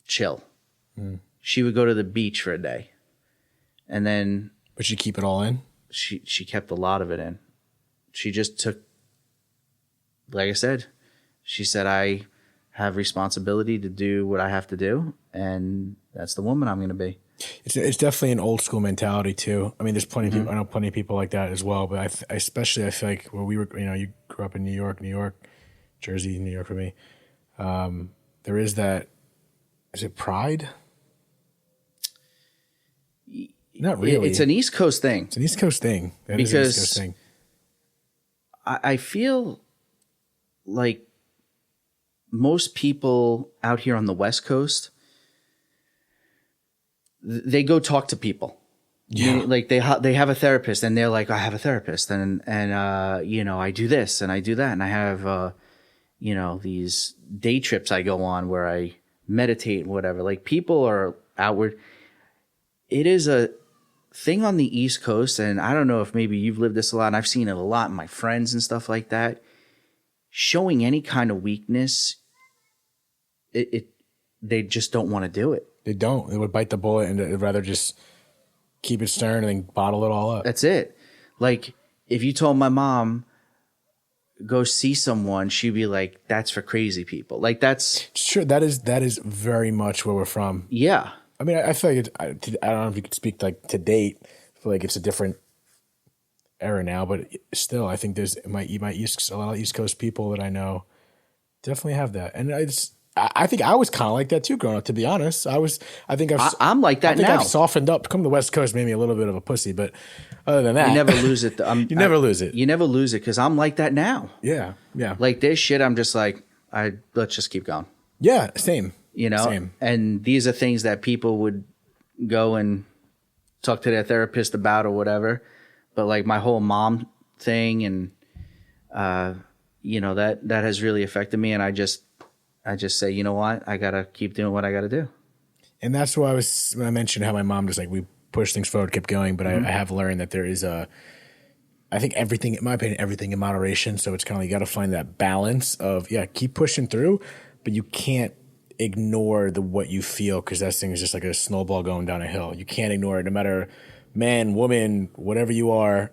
chill. She would go to the beach for a day, and then. But she keep it all in? She kept a lot of it in. She just took, like I said, she said, I have responsibility to do what I have to do, and that's the woman I'm going to be. It's definitely an old school mentality too. I mean, there's plenty of people, I know plenty of people like that as well, but I especially feel like where we were, you grew up in New York, Jersey, New York for me. There is that, is it pride? Not really. It's an East Coast thing. It's an East Coast thing. That is an East Coast thing. I feel like most people out here on the West Coast, they go talk to people. Yeah. Like they have a therapist, and they're like, I have a therapist, and I do this and I do that, and I have these day trips I go on where I meditate and whatever. Like, people are outward. It is a thing on the East Coast, and I don't know if maybe you've lived this a lot, and I've seen it a lot in my friends and stuff like that. Showing any kind of weakness, they just don't want to do it. They don't. They would bite the bullet, and they'd rather just keep it stern and then bottle it all up. That's it. Like, if you told my mom, go see someone, she'd be like, that's for crazy people. Like, that's... Sure, that is very much where we're from. Yeah. I mean, I feel like I don't know if you could speak like to date. I feel like it's a different era now, but still, I think there's a lot of East Coast people that I know definitely have that. And I think I was kind of like that too growing up, to be honest. I'm like that now. I've softened up. Come to the West Coast made me a little bit of a pussy, but other than that, you never lose it. You never lose it. You never lose it because I'm like that now. Yeah, yeah. Like this shit, I'm just like, let's just keep going. Yeah, same. Same. And these are things that people would go and talk to their therapist about or whatever. But like my whole mom thing and, that has really affected me. And I just say, you know what? I got to keep doing what I got to do. And that's why when I mentioned how my mom just like, we push things forward, kept going. But I have learned that there is I think everything, in my opinion, everything in moderation. So it's kind of, you got to find that balance of, keep pushing through, but you can't ignore what you feel, because that thing is just like a snowball going down a hill. You can't ignore it, no matter man, woman, whatever you are.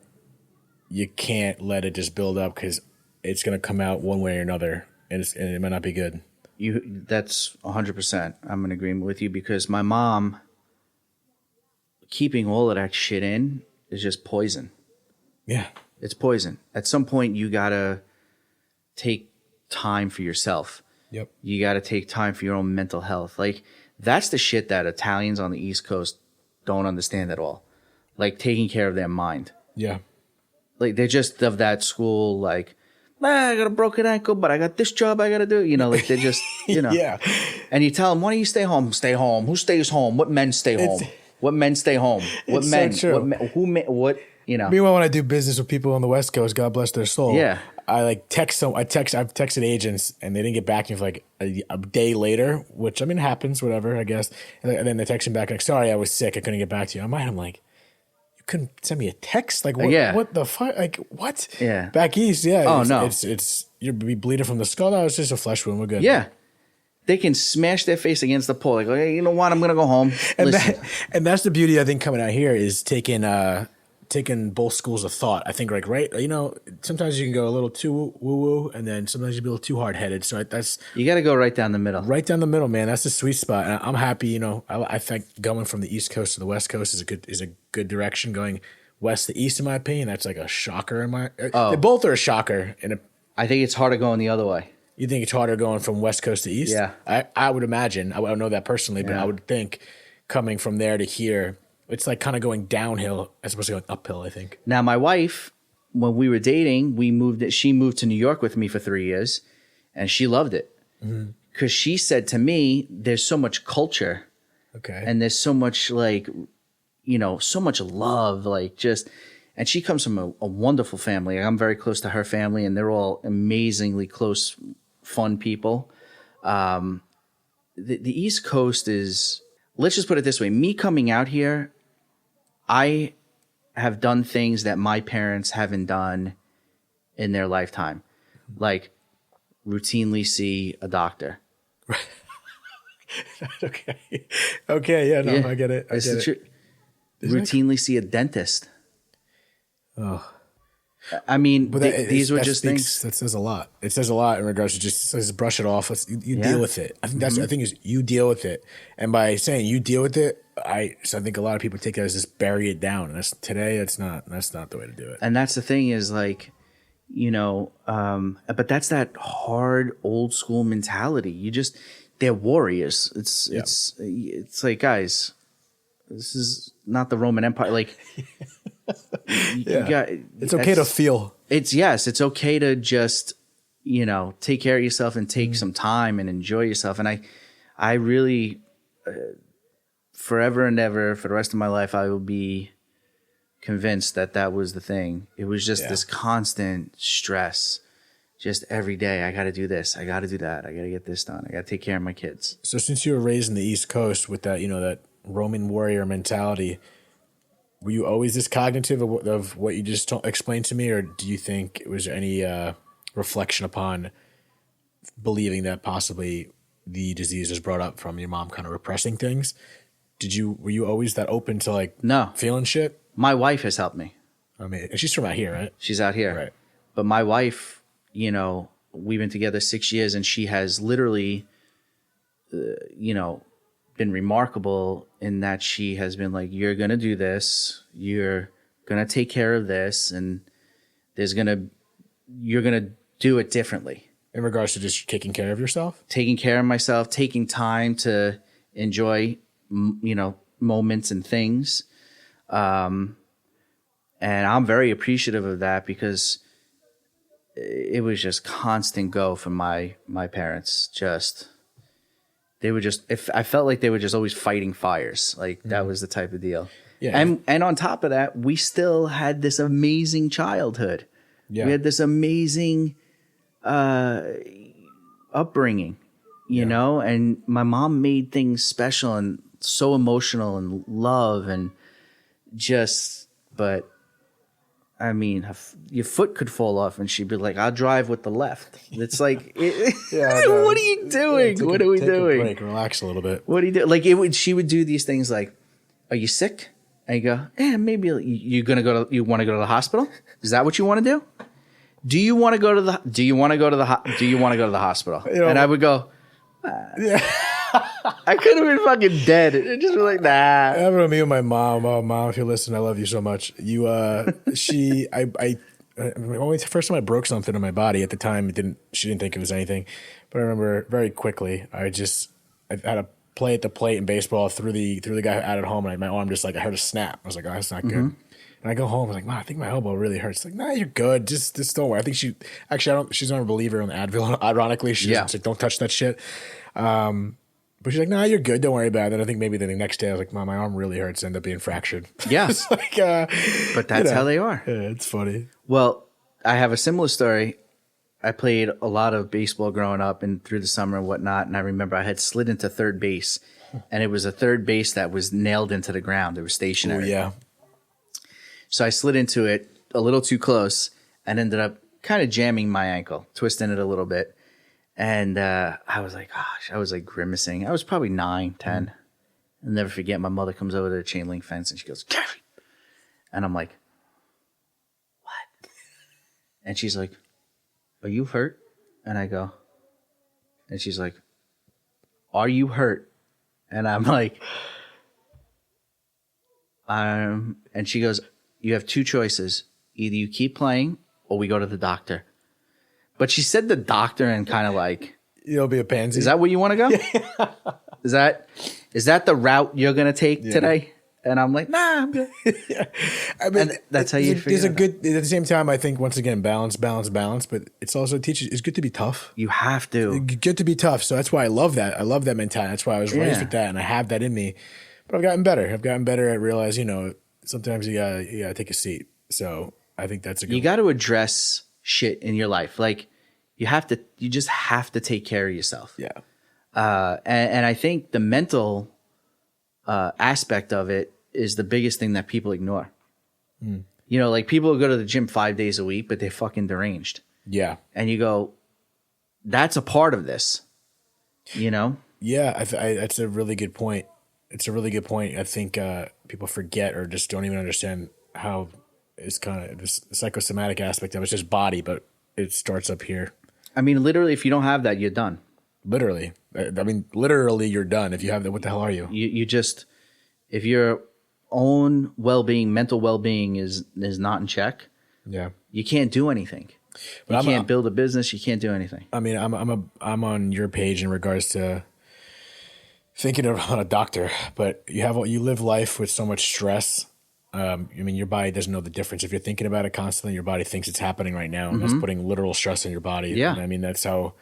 You can't let it just build up, because it's going to come out one way or another, and it might not be good. That's 100%. I'm in agreement with you, because my mom, keeping all of that shit in is just poison. Yeah, it's poison. At some point, you gotta take time for yourself. Yep. You got to take time for your own mental health. Like, that's the shit that Italians on the East Coast don't understand at all. Like, taking care of their mind. Yeah. Like, they're just of that school, like, I got a broken ankle, but I got this job I got to do. Like, they're just, Yeah. And you tell them, why don't you stay home? Stay home. Who stays home? What men stay home? What men stay home? What men? So true. What? Meanwhile, when I do business with people on the West Coast, God bless their soul. Yeah. I've texted agents and they didn't get back to me for like a day later, which, I mean, happens, whatever, I guess. And then they text me back like, sorry, I was sick, I couldn't get back to you. I'm like, you couldn't send me a text? Like, what, what the fuck? Like, what? Yeah. Back east, yeah. Oh, no. It's you'll be bleeding from the skull. No, it's just a flesh wound. We're good. Yeah. They can smash their face against the pole. Like, hey, you know what? I'm going to go home. And that's the beauty, I think, coming out here is taking both schools of thought. I think, like, right, sometimes you can go a little too woo-woo, and then sometimes you be a little too hard-headed. So you got to go right down the middle. Right down the middle, man. That's the sweet spot. And I'm happy. I think going from the East Coast to the West Coast is a good direction. Going west to east, in my opinion, that's like a shocker. They both are a shocker. I think it's harder going the other way. You think it's harder going from West Coast to East? Yeah. I would imagine. I don't know that personally, but I would think coming from there to here, it's like kind of going downhill as opposed to going uphill, I think. Now, my wife, when we were dating, she moved to New York with me for 3 years, and she loved it. Because she said to me, there's so much culture. Okay. And there's so much, so much love, and she comes from a wonderful family. I'm very close to her family, and they're all amazingly close, fun people. The East Coast is, let's just put it this way. Me coming out here, I have done things that my parents haven't done in their lifetime, like routinely see a doctor. Okay. Yeah. No, I get it. Routinely see a dentist. Oh, I mean, these were just things that says a lot. It says a lot in regards to just brush it off. You deal with it. I think that's the thing is you deal with it, and by saying you deal with it, I think a lot of people take it as just bury it down. And that's not the way to do it. And that's the thing is but that's that hard old school mentality. They're warriors. It's like, guys, this is not the Roman Empire. Like. It's okay to feel. It's okay to just, take care of yourself and take some time and enjoy yourself. And I really, forever and ever, for the rest of my life, I will be convinced that was the thing. It was just this constant stress. Just every day, I got to do this. I got to do that. I got to get this done. I got to take care of my kids. So since you were raised in the East Coast with that, that Roman warrior mentality, were you always this cognitive of what you just explained to me, or do you think was there any reflection upon believing that possibly the disease was brought up from your mom kind of repressing things? Were you always that open to no feeling shit? My wife has helped me. I mean, she's from out here, right? She's out here, right? But my wife, we've been together 6 years, and she has literally, been remarkable in that she has been like, you're going to do this. You're going to take care of this, and you're going to do it differently. In regards to just taking care of yourself? Taking care of myself, taking time to enjoy, moments and things. And I'm very appreciative of that because it was just constant go from my parents. I felt like they were just always fighting fires. Like that was the type of deal. Yeah. And on top of that, we still had this amazing childhood. Yeah. We had this amazing upbringing, you know, and my mom made things special and so emotional and love and but I mean, your foot could fall off and she'd be like, I'll drive with the left. It's like, what are you doing? What are we doing? A break, relax a little bit. What do you do? Like she would do these things like, are you sick? And you go, maybe you want to go to the hospital? Is that what you want to do? Do you want to go to the hospital? And I would go, I could have been fucking dead. It just be like, nah. I happened to me with my mom. Oh, Mom, if you listen, I love you so much. First time I broke something in my body at the time, she didn't think it was anything. But I remember very quickly, I had to play at the plate in baseball, threw the guy out at home, and my arm just I heard a snap. I was like, oh, that's not good. And I go home, I was like, Mom, I think my elbow really hurts. Like, nah, you're good. Just don't worry. I think she's not a believer in the Advil, ironically. She's like, don't touch that shit. But she's like, nah, you're good. Don't worry about it. And I think maybe the next day I was like, Mom, my arm really hurts. Ended up being fractured. Yeah. But that's how they are. Yeah, it's funny. Well, I have a similar story. I played a lot of baseball growing up and through the summer and whatnot. And I remember I had slid into third base, and it was a third base that was nailed into the ground. It was stationary. Oh, yeah. So I slid into it a little too close and ended up kind of jamming my ankle, twisting it a little bit. And I was like, gosh, I was like grimacing. I was probably 9, 10. I'll never forget, my mother comes over to the chain link fence and she goes, Gary. And I'm like, what? And she's like, are you hurt? And I go, and she's like, are you hurt? And I'm like, and she goes, you have two choices. Either you keep playing or we go to the doctor. But she said the doctor and kind of like, you'll be a pansy. Is that where you want to go? Yeah. Is that the route you're going to take today? And I'm like, nah, I'm good. I mean, that's how you figure it out. At the same time, I think once again, balance, but it's also it's good to be tough. You have to. It's good to be tough. So that's why I love that. I love that mentality. That's why I was raised with that, and I have that in me. But I've gotten better. At realizing, sometimes you gotta take a seat. So I think that's a good. You got to address shit in your life. Like you just have to take care of yourself. Yeah. And I think the mental aspect of it is the biggest thing that people ignore. Like people go to the gym 5 days a week, but they're fucking deranged. Yeah. And you go, that's a part of this, Yeah, that's a really good point. It's a really good point. I think people forget or just don't even understand how it's kind of this psychosomatic aspect of it's just body, but it starts up here. I mean, literally, if you don't have that, you're done. Literally. I mean, literally, you're done. If you have that, what the hell are you? You just, if your own well-being, mental well-being is not in check, you can't do anything. But you can't build a business. You can't do anything. I mean, I'm on your page in regards to thinking about a doctor, but you live life with so much stress. I mean, your body doesn't know the difference. If you're thinking about it constantly, your body thinks it's happening right now, and that's putting literal stress on your body. Yeah. And I mean, that's how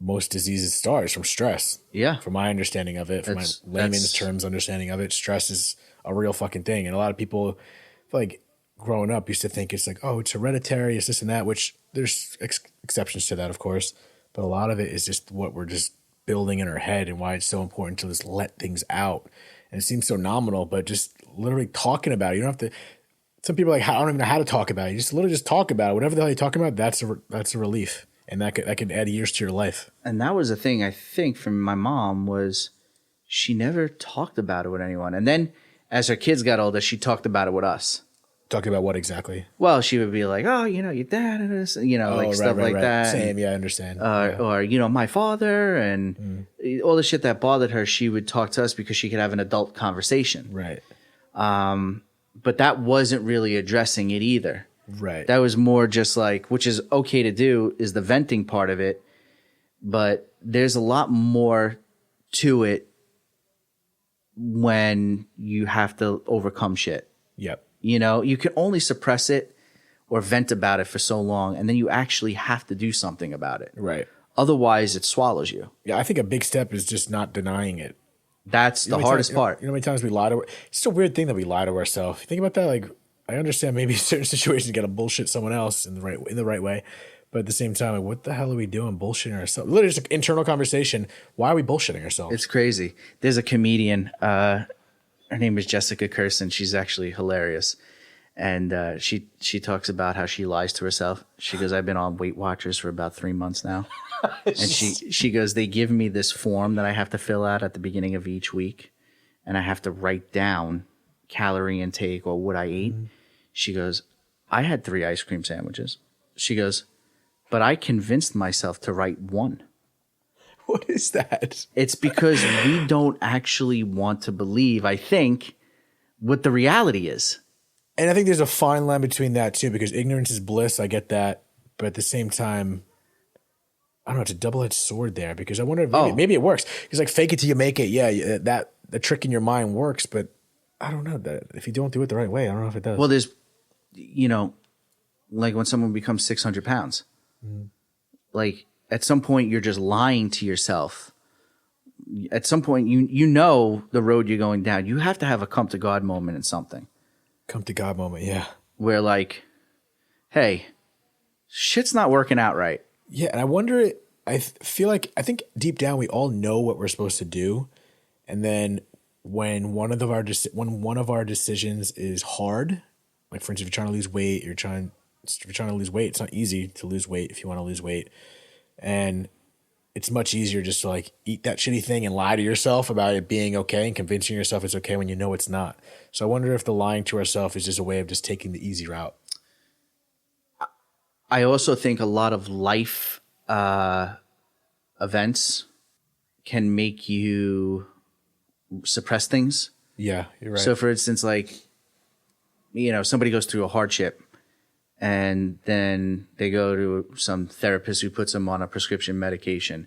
most diseases start, from stress. Yeah. From my understanding of it, from my layman's terms understanding of it, stress is a real fucking thing. And a lot of people, like growing up, used to think it's like, oh, it's hereditary, it's this and that, which there's exceptions to that, of course. But a lot of it is just what we're just building in our head and why it's so important to just let things out. And it seems so nominal, but just literally talking about it. You don't have to. Some people are like, I don't even know how to talk about it. You just literally just talk about it. Whatever the hell you're talking about, that's a relief, and that could add years to your life. And that was the thing I think from my mom was she never talked about it with anyone. And then as her kids got older, she talked about it with us. Talking about what exactly? Well, she would be like, "Oh, your dad and this, stuff like that." Same, yeah, I understand. Or my father and all the shit that bothered her. She would talk to us because she could have an adult conversation. Right. But that wasn't really addressing it either. Right. That was more just like, which is okay to do, is the venting part of it. But there's a lot more to it when you have to overcome shit. Yep. You know, you can only suppress it or vent about it for so long, and then you actually have to do something about it. Right. Otherwise, it swallows you. Yeah, I think a big step is just not denying it. That's the hardest part. You know how many times we lie to it's just a weird thing that we lie to ourselves. Think about that. Like, I understand maybe certain situations you got to bullshit someone else in the right way. But at the same time, like, what the hell are we doing bullshitting ourselves? Literally just an internal conversation. Why are we bullshitting ourselves? It's crazy. There's a comedian. Her name is Jessica Kirsten. She's actually hilarious. And she talks about how she lies to herself. She goes, I've been on Weight Watchers for about 3 months now. And she goes, they give me this form that I have to fill out at the beginning of each week. And I have to write down calorie intake or what I ate. Mm-hmm. She goes, I had 3 ice cream sandwiches. She goes, but I convinced myself to write 1. What is that? It's because we don't actually want to believe, I think, what the reality is. And I think there's a fine line between that too, because ignorance is bliss. I get that. But at the same time, I don't know, it's a double-edged sword there, because I wonder if maybe it works. Because like fake it till you make it. Yeah, that the trick in your mind works, but I don't know that if you don't do it the right way, I don't know if it does. Well, there's, you know, like when someone becomes 600 pounds, like at some point you're just lying to yourself. At some point, you know the road you're going down. You have to have a come to God moment in something. Come to God moment, yeah. Where like, hey, shit's not working out right. Yeah, and I wonder, I think deep down we all know what we're supposed to do. And then when one of our decisions is hard, like for instance, if you're trying to lose weight, if you're trying to lose weight, it's not easy to lose weight if you want to lose weight. And it's much easier just to like eat that shitty thing and lie to yourself about it being okay and convincing yourself it's okay when you know it's not. So I wonder if the lying to ourselves is just a way of just taking the easy route. I also think a lot of life events can make you suppress things. Yeah, you're right. So for instance, like, you know, somebody goes through a hardship and then they go to some therapist who puts them on a prescription medication.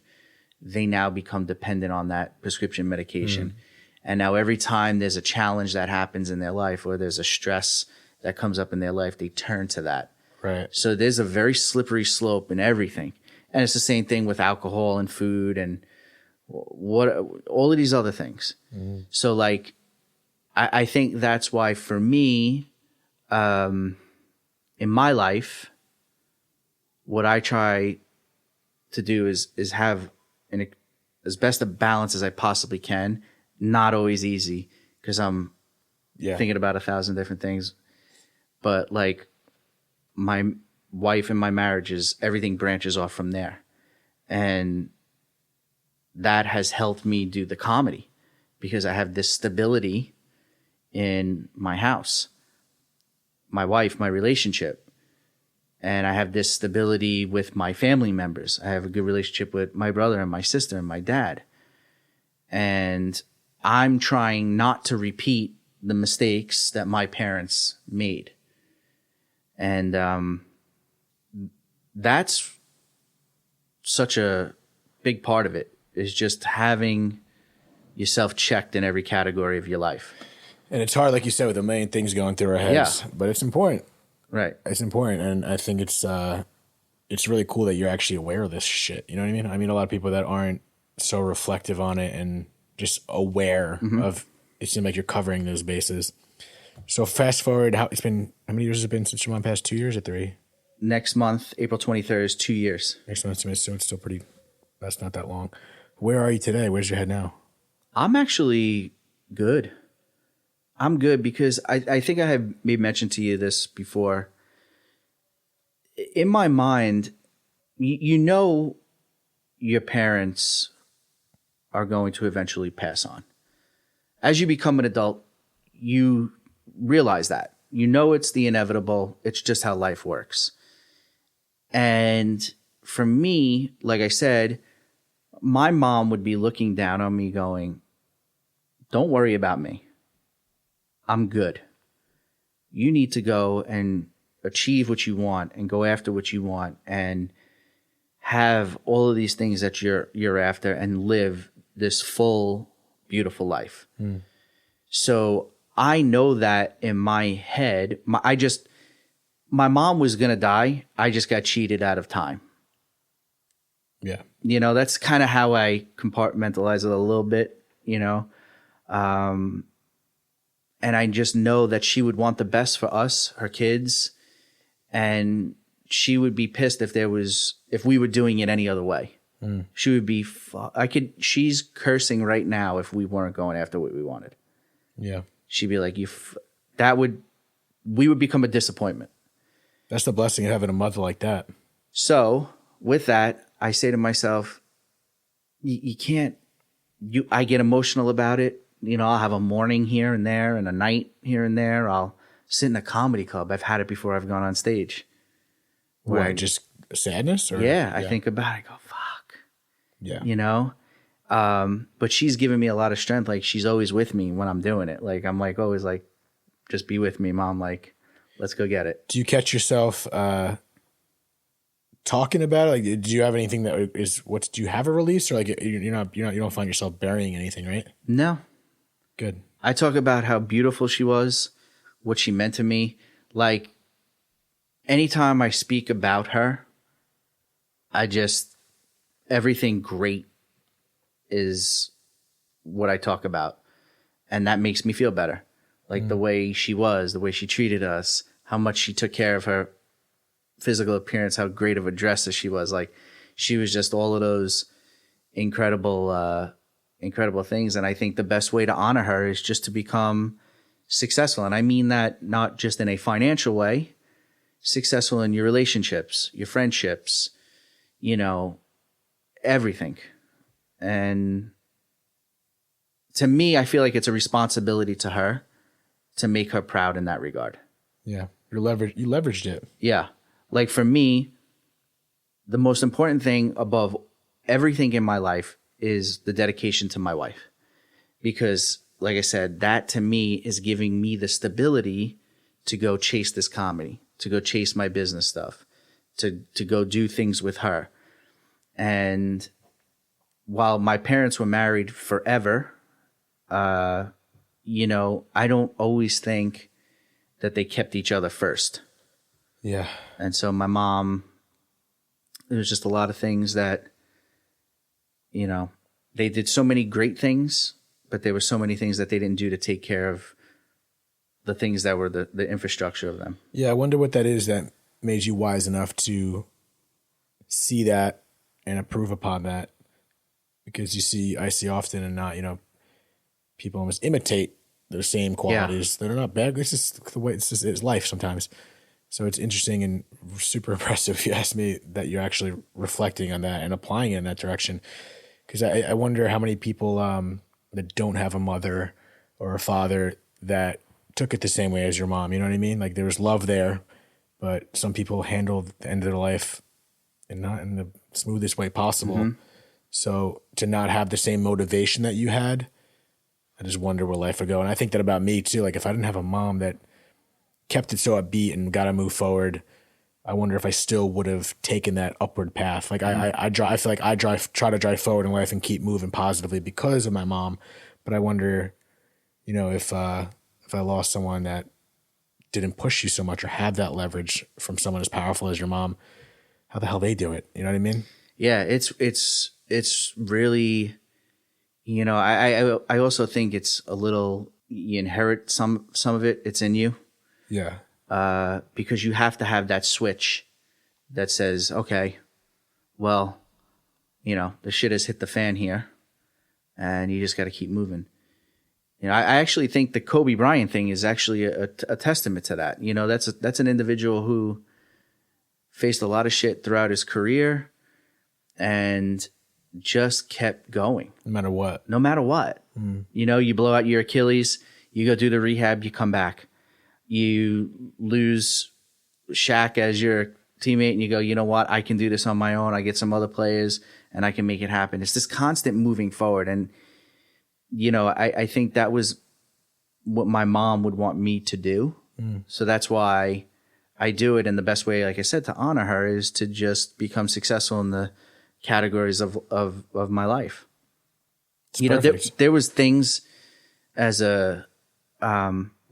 They now become dependent on that prescription medication. And now every time there's a challenge that happens in their life or there's a stress that comes up in their life, they turn to that. Right. So there's a very slippery slope in everything. And it's the same thing with alcohol and food and all of these other things. So like, I think that's why for me, in my life, what I try to do is have as best a balance as I possibly can. Not always easy because I'm thinking about 1,000 different things. But like my wife and my marriage everything branches off from there. And that has helped me do the comedy because I have this stability in my house, my wife, my relationship. And I have this stability with my family members. I have a good relationship with my brother and my sister and my dad. And I'm trying not to repeat the mistakes that my parents made. And that's such a big part of it, is just having yourself checked in every category of your life. And it's hard, like you said, with a million things going through our heads, but it's important. Right. It's important. And I think it's really cool that you're actually aware of this shit. You know what I mean? I mean, a lot of people that aren't so reflective on it and just aware of, it seems like you're covering those bases. So fast forward, how many years has it been since your mom passed? 2 years or 3? Next month, April 23rd, is 2 years. Next month, so it's still pretty, that's not that long. Where are you today? Where's your head now? I'm actually good. I'm good because I think I have maybe mentioned to you this before. In my mind, you know your parents are going to eventually pass on. As you become an adult, you realize that. You know it's the inevitable. It's just how life works. And for me, like I said, my mom would be looking down on me going, don't worry about me. I'm good. you need to go and achieve what you want and go after what you want and have all of these things that you're after and live this full, beautiful life. So I know that in my head, my mom was going to die. I just got cheated out of time. Yeah. You know, that's kind of how I compartmentalize it a little bit, you know. And I just know that she would want the best for us, her kids, and she would be pissed if we were doing it any other way. She would be, she's cursing right now if we weren't going after what we wanted. Yeah. She'd be like, we would become a disappointment. That's the blessing of having a mother like that. So with that, I say to myself, you can't, I get emotional about it. You know, I'll have a morning here and there and a night here and there. I'll sit in a comedy club. I've had it before I've gone on stage. Why, just sadness? Or? Yeah, I think about it. I go, fuck. Yeah. You know? But she's given me a lot of strength. Like, she's always with me when I'm doing it. Like, I'm like, always like, just be with me, Mom. Like, let's go get it. Do you catch yourself talking about it? Like, do you have anything that is, do you have a release, or like you don't find yourself burying anything, right? No. Good. I talk about how beautiful she was, what she meant to me. Like, anytime I speak about her, everything great is what I talk about. And that makes me feel better. Like the way she was, the way she treated us, how much she took care of her physical appearance, how great of a dresser she was. Like, she was just all of those incredible things. And I think the best way to honor her is just to become successful. And I mean that not just in a financial way, successful in your relationships, your friendships, you know, everything. And to me, I feel like it's a responsibility to her to make her proud in that regard. Yeah. You leveraged it. Yeah. Like, for me, the most important thing above everything in my life is the dedication to my wife. Because, like I said, that to me is giving me the stability to go chase this comedy, to go chase my business stuff, to go do things with her. And while my parents were married forever, you know, I don't always think that they kept each other first. Yeah. And so my mom, there was just a lot of things that, you know, they did so many great things, but there were so many things that they didn't do to take care of the things that were the infrastructure of them. Yeah, I wonder what that is that made you wise enough to see that and improve upon that. Because I see often and not, you know, people almost imitate their same qualities. Yeah. They're not bad. It's just the way it's life sometimes. So it's interesting and super impressive, if you ask me, that you're actually reflecting on that and applying it in that direction. Because I wonder how many people that don't have a mother or a father that took it the same way as your mom. You know what I mean? Like, there was love there, but some people handled the end of their life and not in the smoothest way possible. Mm-hmm. So to not have the same motivation that you had, I just wonder where life would go. And I think that about me too. Like, if I didn't have a mom that kept it so upbeat and got to move forward, I wonder if I still would have taken that upward path. Like, I feel like I try to drive forward in life and keep moving positively because of my mom. But I wonder, you know, if I lost someone that didn't push you so much or have that leverage from someone as powerful as your mom, how the hell they do it? You know what I mean? Yeah, it's really, you know, I also think it's a little, you inherit some of it. It's in you. Yeah. Because you have to have that switch that says, okay, well, you know, the shit has hit the fan here and you just got to keep moving. You know, I actually think the Kobe Bryant thing is actually a testament to that. You know, that's an individual who faced a lot of shit throughout his career and just kept going. No matter what. No matter what. Mm. You know, you blow out your Achilles, you go do the rehab, you come back. You lose Shaq as your teammate and you go, you know what, I can do this on my own. I get some other players and I can make it happen. It's this constant moving forward. And, you know, I think that was what my mom would want me to do So that's why I do it. And the best way, like I said, to honor her is to just become successful in the categories of my life. There was things as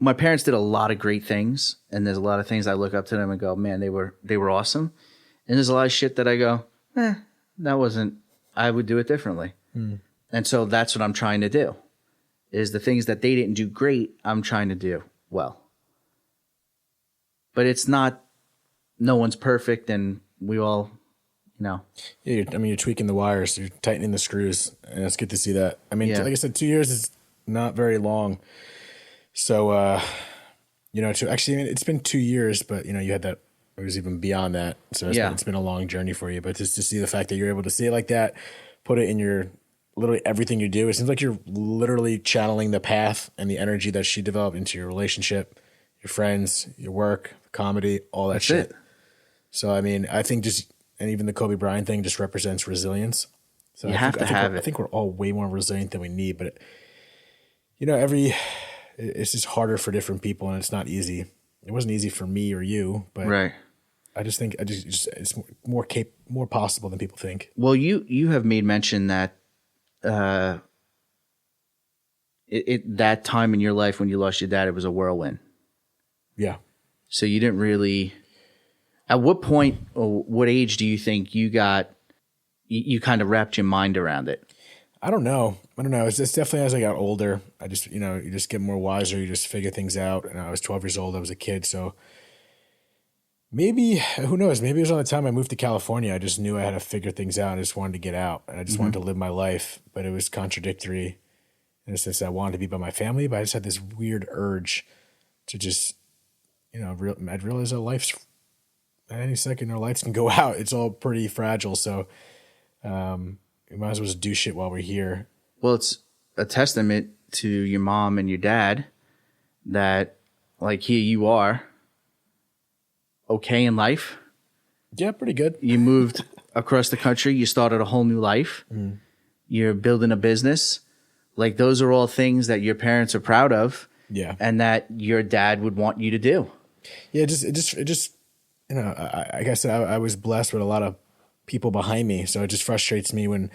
my parents did a lot of great things, and there's a lot of things I look up to them and go, man, they were awesome. And there's a lot of shit that I go, that wasn't, I would do it differently. And so that's what I'm trying to do, is the things that they didn't do great, I'm trying to do well. But it's not, no one's perfect, and we all, Yeah, you're tweaking the wires, you're tightening the screws, and it's good to see that. I mean, like I said, 2 years is not very long. So, it's been 2 years, but you had that, it was even beyond that. So it's been a long journey for you, but just to see the fact that you're able to see it like that, put it in your literally everything you do, it seems like you're literally channeling the path and the energy that she developed into your relationship, your friends, your work, comedy, all that shit. So, I mean, I think and even the Kobe Bryant thing just represents resilience. So you have to have it. I think we're all way more resilient than we need, but it's just harder for different people, and it's not easy. It wasn't easy for me or you, but right. I just think it's more possible than people think. Well, you have made mention that that time in your life when you lost your dad, it was a whirlwind. Yeah. So you didn't really. At what point or what age do you think you kind of wrapped your mind around it? I don't know. It's definitely as I got older, I just, you just get more wiser. You just figure things out. And I was 12 years old. I was a kid. So maybe, who knows? Maybe it was on the time I moved to California. I just knew I had to figure things out. I just wanted to get out, and I just wanted to live my life. But it was contradictory in the sense that I wanted to be by my family, but I just had this weird urge to just, I'd realize that life's, at any second our lights can go out. It's all pretty fragile. So we might as well just do shit while we're here. Well, it's a testament to your mom and your dad that, like, here you are, okay in life. Yeah, pretty good. You moved across the country. You started a whole new life. You're building a business. Like, those are all things that your parents are proud of. Yeah. And that your dad would want you to do. Yeah, it just like I said, I was blessed with a lot of people behind me. So it just frustrates me when,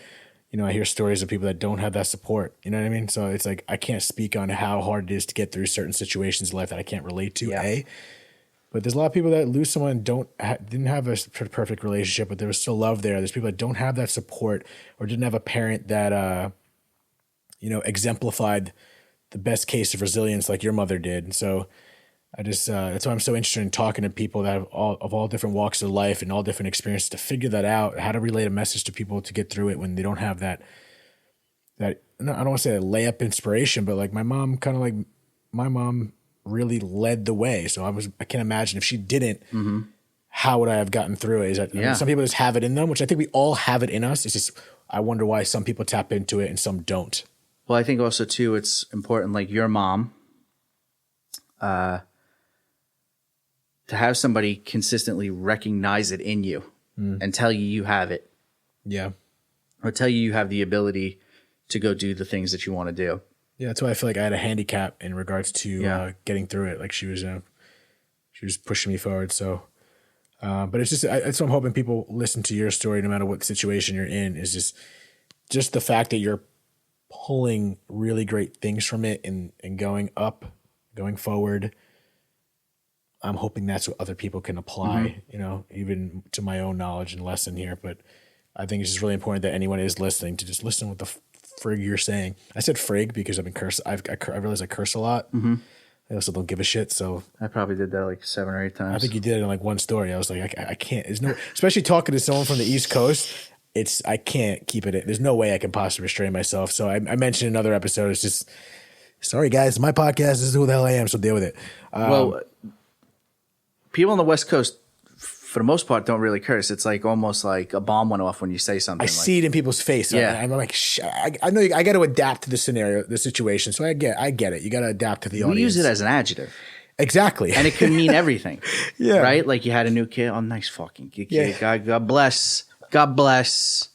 I hear stories of people that don't have that support. You know what I mean? So it's like, I can't speak on how hard it is to get through certain situations in life that I can't relate to, But there's a lot of people that lose someone and didn't have a perfect relationship, but there was still love there. There's people that don't have that support or didn't have a parent that, exemplified the best case of resilience like your mother did. So I just, that's why I'm so interested in talking to people that have all different walks of life and all different experiences to figure that out, how to relay a message to people to get through it when they don't have that, no, I don't want to say a layup inspiration, but like my mom really led the way. So I can't imagine if she didn't, how would I have gotten through it? I mean, some people just have it in them, which I think we all have it in us. It's just, I wonder why some people tap into it and some don't. Well, I think also too, it's important, like your mom, to have somebody consistently recognize it in you and tell you have it. Yeah. Or tell you have the ability to go do the things that you want to do. Yeah, that's why I feel like I had a handicap in regards to getting through it. Like she was pushing me forward. So, but it's that's what I'm hoping people listen to your story, no matter what situation you're in, is just the fact that you're pulling really great things from it and going up, going forward. I'm hoping that's what other people can apply, even to my own knowledge and lesson here. But I think it's just really important that anyone is listening to just listen what the frig you're saying. I said frig because I've been cursed. I realize I curse a lot. I also don't give a shit. So I probably did that like 7 or 8 times. I think you did it in like one story. I was like, I can't. There's no, especially talking to someone from the East Coast. I can't keep it. There's no way I can possibly restrain myself. So I mentioned in another episode. It's just, sorry guys, my podcast. This is who the hell I am. So deal with it. Well, people on the West Coast, for the most part, don't really curse. It's like almost like a bomb went off when you say something. I see it in people's face. Yeah. I'm like, I know I got to adapt to the scenario, the situation. So I get it. You got to adapt to the audience. We use it as an adjective. Exactly. And it can mean everything. Yeah. Right? Like you had a new kid. Oh, nice fucking kid. Yeah. God bless. God bless.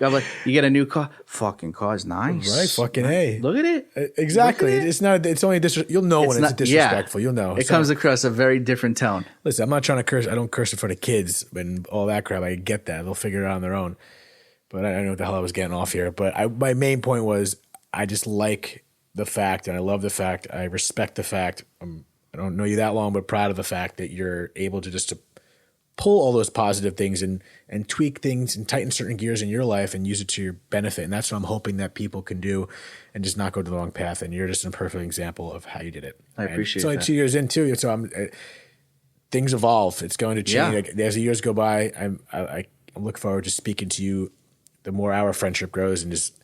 I'm like, you get a new car. Fucking car's nice. Right, fucking A. Look at it. Exactly. Look at it. It's not. It's only you'll know when it's disrespectful. Yeah. You'll know. It comes across a very different tone. Listen, I'm not trying to curse. I don't curse in front of kids and all that crap. I get that. They'll figure it out on their own. But I don't know what the hell I was getting off here. But my main point was I just like the fact, and I love the fact, I respect the fact. I don't know you that long, but proud of the fact that you're able to just to pull all those positive things and tweak things and tighten certain gears in your life and use it to your benefit. And that's what I'm hoping that people can do and just not go to the wrong path. And you're just a perfect example of how you did it. I appreciate it's only that. 2 years in too. So things evolve. It's going to change. Yeah. Like, as the years go by, I look forward to speaking to you the more our friendship grows and just,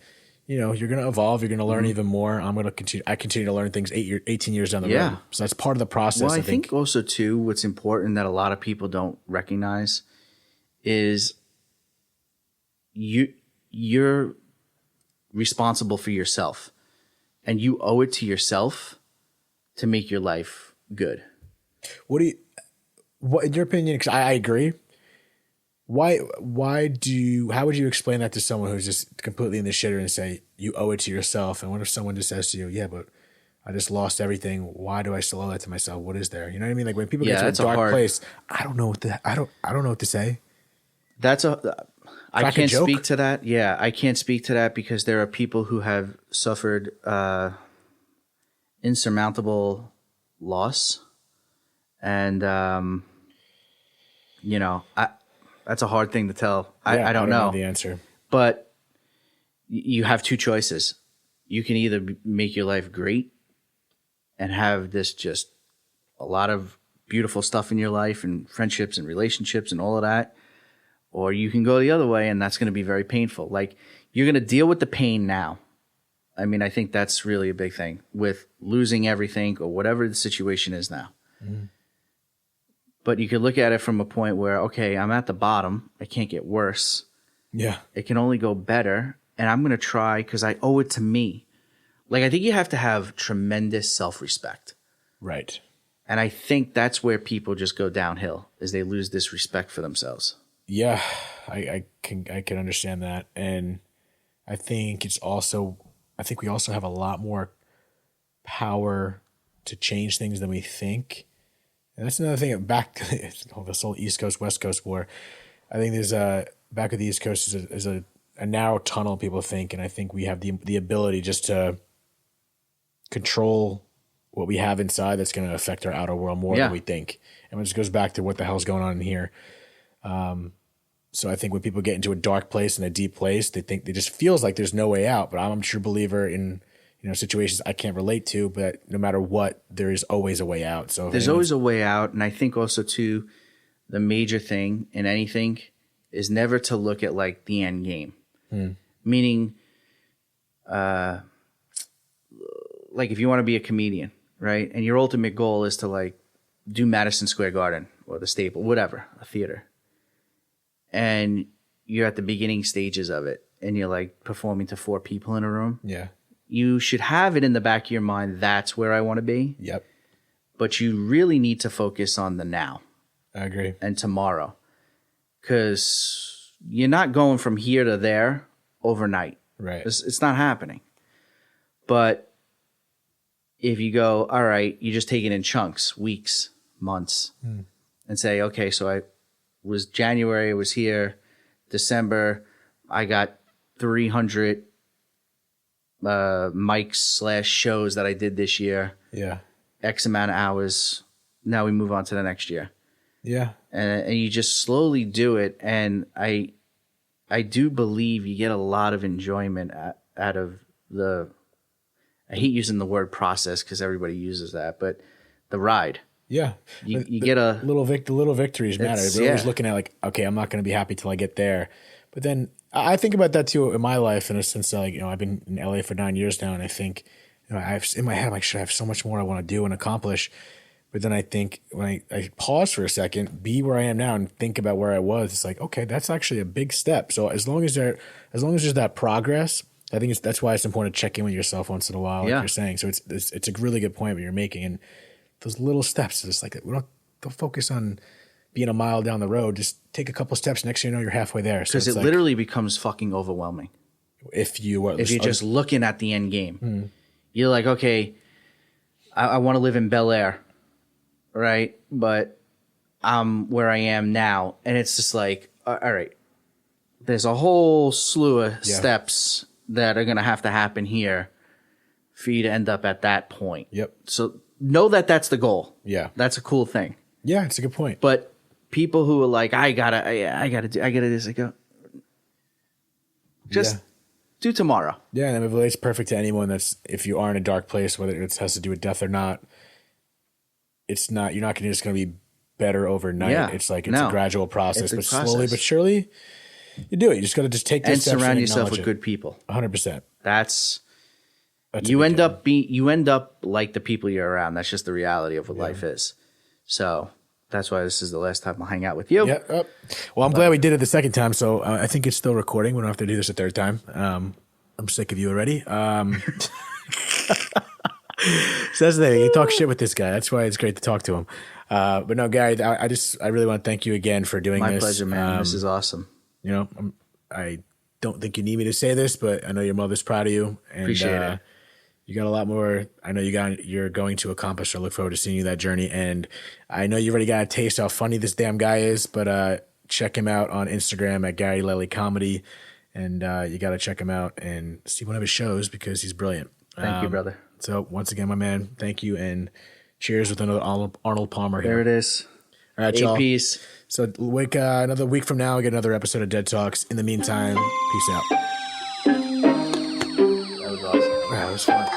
you're going to evolve. You're going to learn even more. I'm going to continue. I continue to learn things 18 years down the road. So that's part of the process. Well, I think also too, what's important that a lot of people don't recognize is you're responsible for yourself, and you owe it to yourself to make your life good. What in your opinion? Because I agree. How would you explain that to someone who's just completely in the shitter and say you owe it to yourself? And what if someone just says to you, yeah, but I just lost everything. Why do I still owe that to myself? What is there? You know what I mean? Like when people get to a dark place, I don't know what to say. I can't speak to that. Yeah, I can't speak to that because there are people who have suffered insurmountable loss, and that's a hard thing to tell. I don't know the answer. But you have two choices. You can either make your life great and have this just a lot of beautiful stuff in your life and friendships and relationships and all of that, or you can go the other way and that's going to be very painful. Like you're going to deal with the pain now. I mean, I think that's really a big thing with losing everything or whatever the situation is now. Mm. But you could look at it from a point where, okay, I'm at the bottom. I can't get worse. Yeah. It can only go better. And I'm going to try because I owe it to me. Like, I think you have to have tremendous self-respect. Right. And I think that's where people just go downhill, is they lose this respect for themselves. Yeah, I can understand that. And I think we also have a lot more power to change things than we think. And that's another thing. Back this whole East Coast West Coast war. I think there's back at the East Coast is a narrow tunnel people think, and I think we have the ability just to control what we have inside that's going to affect our outer world more than we think. And it just goes back to what the hell's going on in here. So I think when people get into a dark place and a deep place, they think it just feels like there's no way out. But I'm a true believer in situations I can't relate to, but no matter what, there is always a way out. So there's always a way out. And I think also too, the major thing in anything is never to look at like the end game. Meaning, like if you want to be a comedian, right? And your ultimate goal is to like do Madison Square Garden or the Staple, whatever, a theater. And you're at the beginning stages of it and you're like performing to 4 people in a room. Yeah. You should have it in the back of your mind. That's where I want to be. Yep. But you really need to focus on the now. I agree. And tomorrow. Because you're not going from here to there overnight. Right. It's not happening. But if you go, all right, you just take it in chunks, weeks, months, and say, okay, so I was January, I was here, December, I got 300 mics / shows that I did this year. Yeah. X amount of hours. Now we move on to the next year. Yeah. And you just slowly do it. And I do believe you get a lot of enjoyment out of the, I hate using the word process because everybody uses that, but the ride. Yeah. You get a little victories matter. We're always looking at like, okay, I'm not going to be happy till I get there. But then I think about that too in my life in a sense that like, I've been in LA for 9 years now. And I think, I have in my head, I'm like, shit, I have so much more I want to do and accomplish. But then I think when I pause for a second, be where I am now and think about where I was, it's like, okay, that's actually a big step. So as long as there's that progress, I think that's why it's important to check in with yourself once in a while, like you're saying. So it's a really good point that you're making. And those little steps, it's like, don't focus on being a mile down the road. Just take a couple steps. Next thing you know, you're halfway there. Because it literally becomes fucking overwhelming. If you're just looking at the end game, you're like, okay, I want to live in Bel Air, right? But I'm where I am now. And it's just like, all right, there's a whole slew of steps that are going to happen here for you to end up at that point. Yep. So know that that's the goal. Yeah. That's a cool thing. Yeah, it's a good point. But people who are like, I gotta do this, I go, just do tomorrow. Yeah, and it relates perfect to anyone that's, if you are in a dark place, whether it has to do with death or not, it's not, you're not just going to be better overnight. Yeah. It's like, it's a gradual process, but slowly but surely you do it. You just got to just take and those steps surround yourself with good people. 100%. That's you end up like the people you're around. That's just the reality of what life is. So that's why this is the last time I'll hang out with you. Yeah. Well, I'm glad we did it the second time. So I think it's still recording. We don't have to do this a third time. I'm sick of you already. So that's the thing. You talk shit with this guy. That's why it's great to talk to him. But no, Gary, I really want to thank you again for doing this. My pleasure, man. This is awesome. You know, I don't think you need me to say this, but I know your mother's proud of you. And, appreciate it. You got a lot more. I know you're going to accomplish. I look forward to seeing you that journey. And I know you already got a taste how funny this damn guy is, but check him out on Instagram at Gary Leli Comedy. And you got to check him out and see one of his shows because he's brilliant. Thank you, brother. So once again, my man, thank you. And cheers with another Arnold Palmer here. There it is. All right, y'all. Peace. So another week from now, we get another episode of Dead Talks. In the meantime, peace out. That was awesome. Wow, that was fun.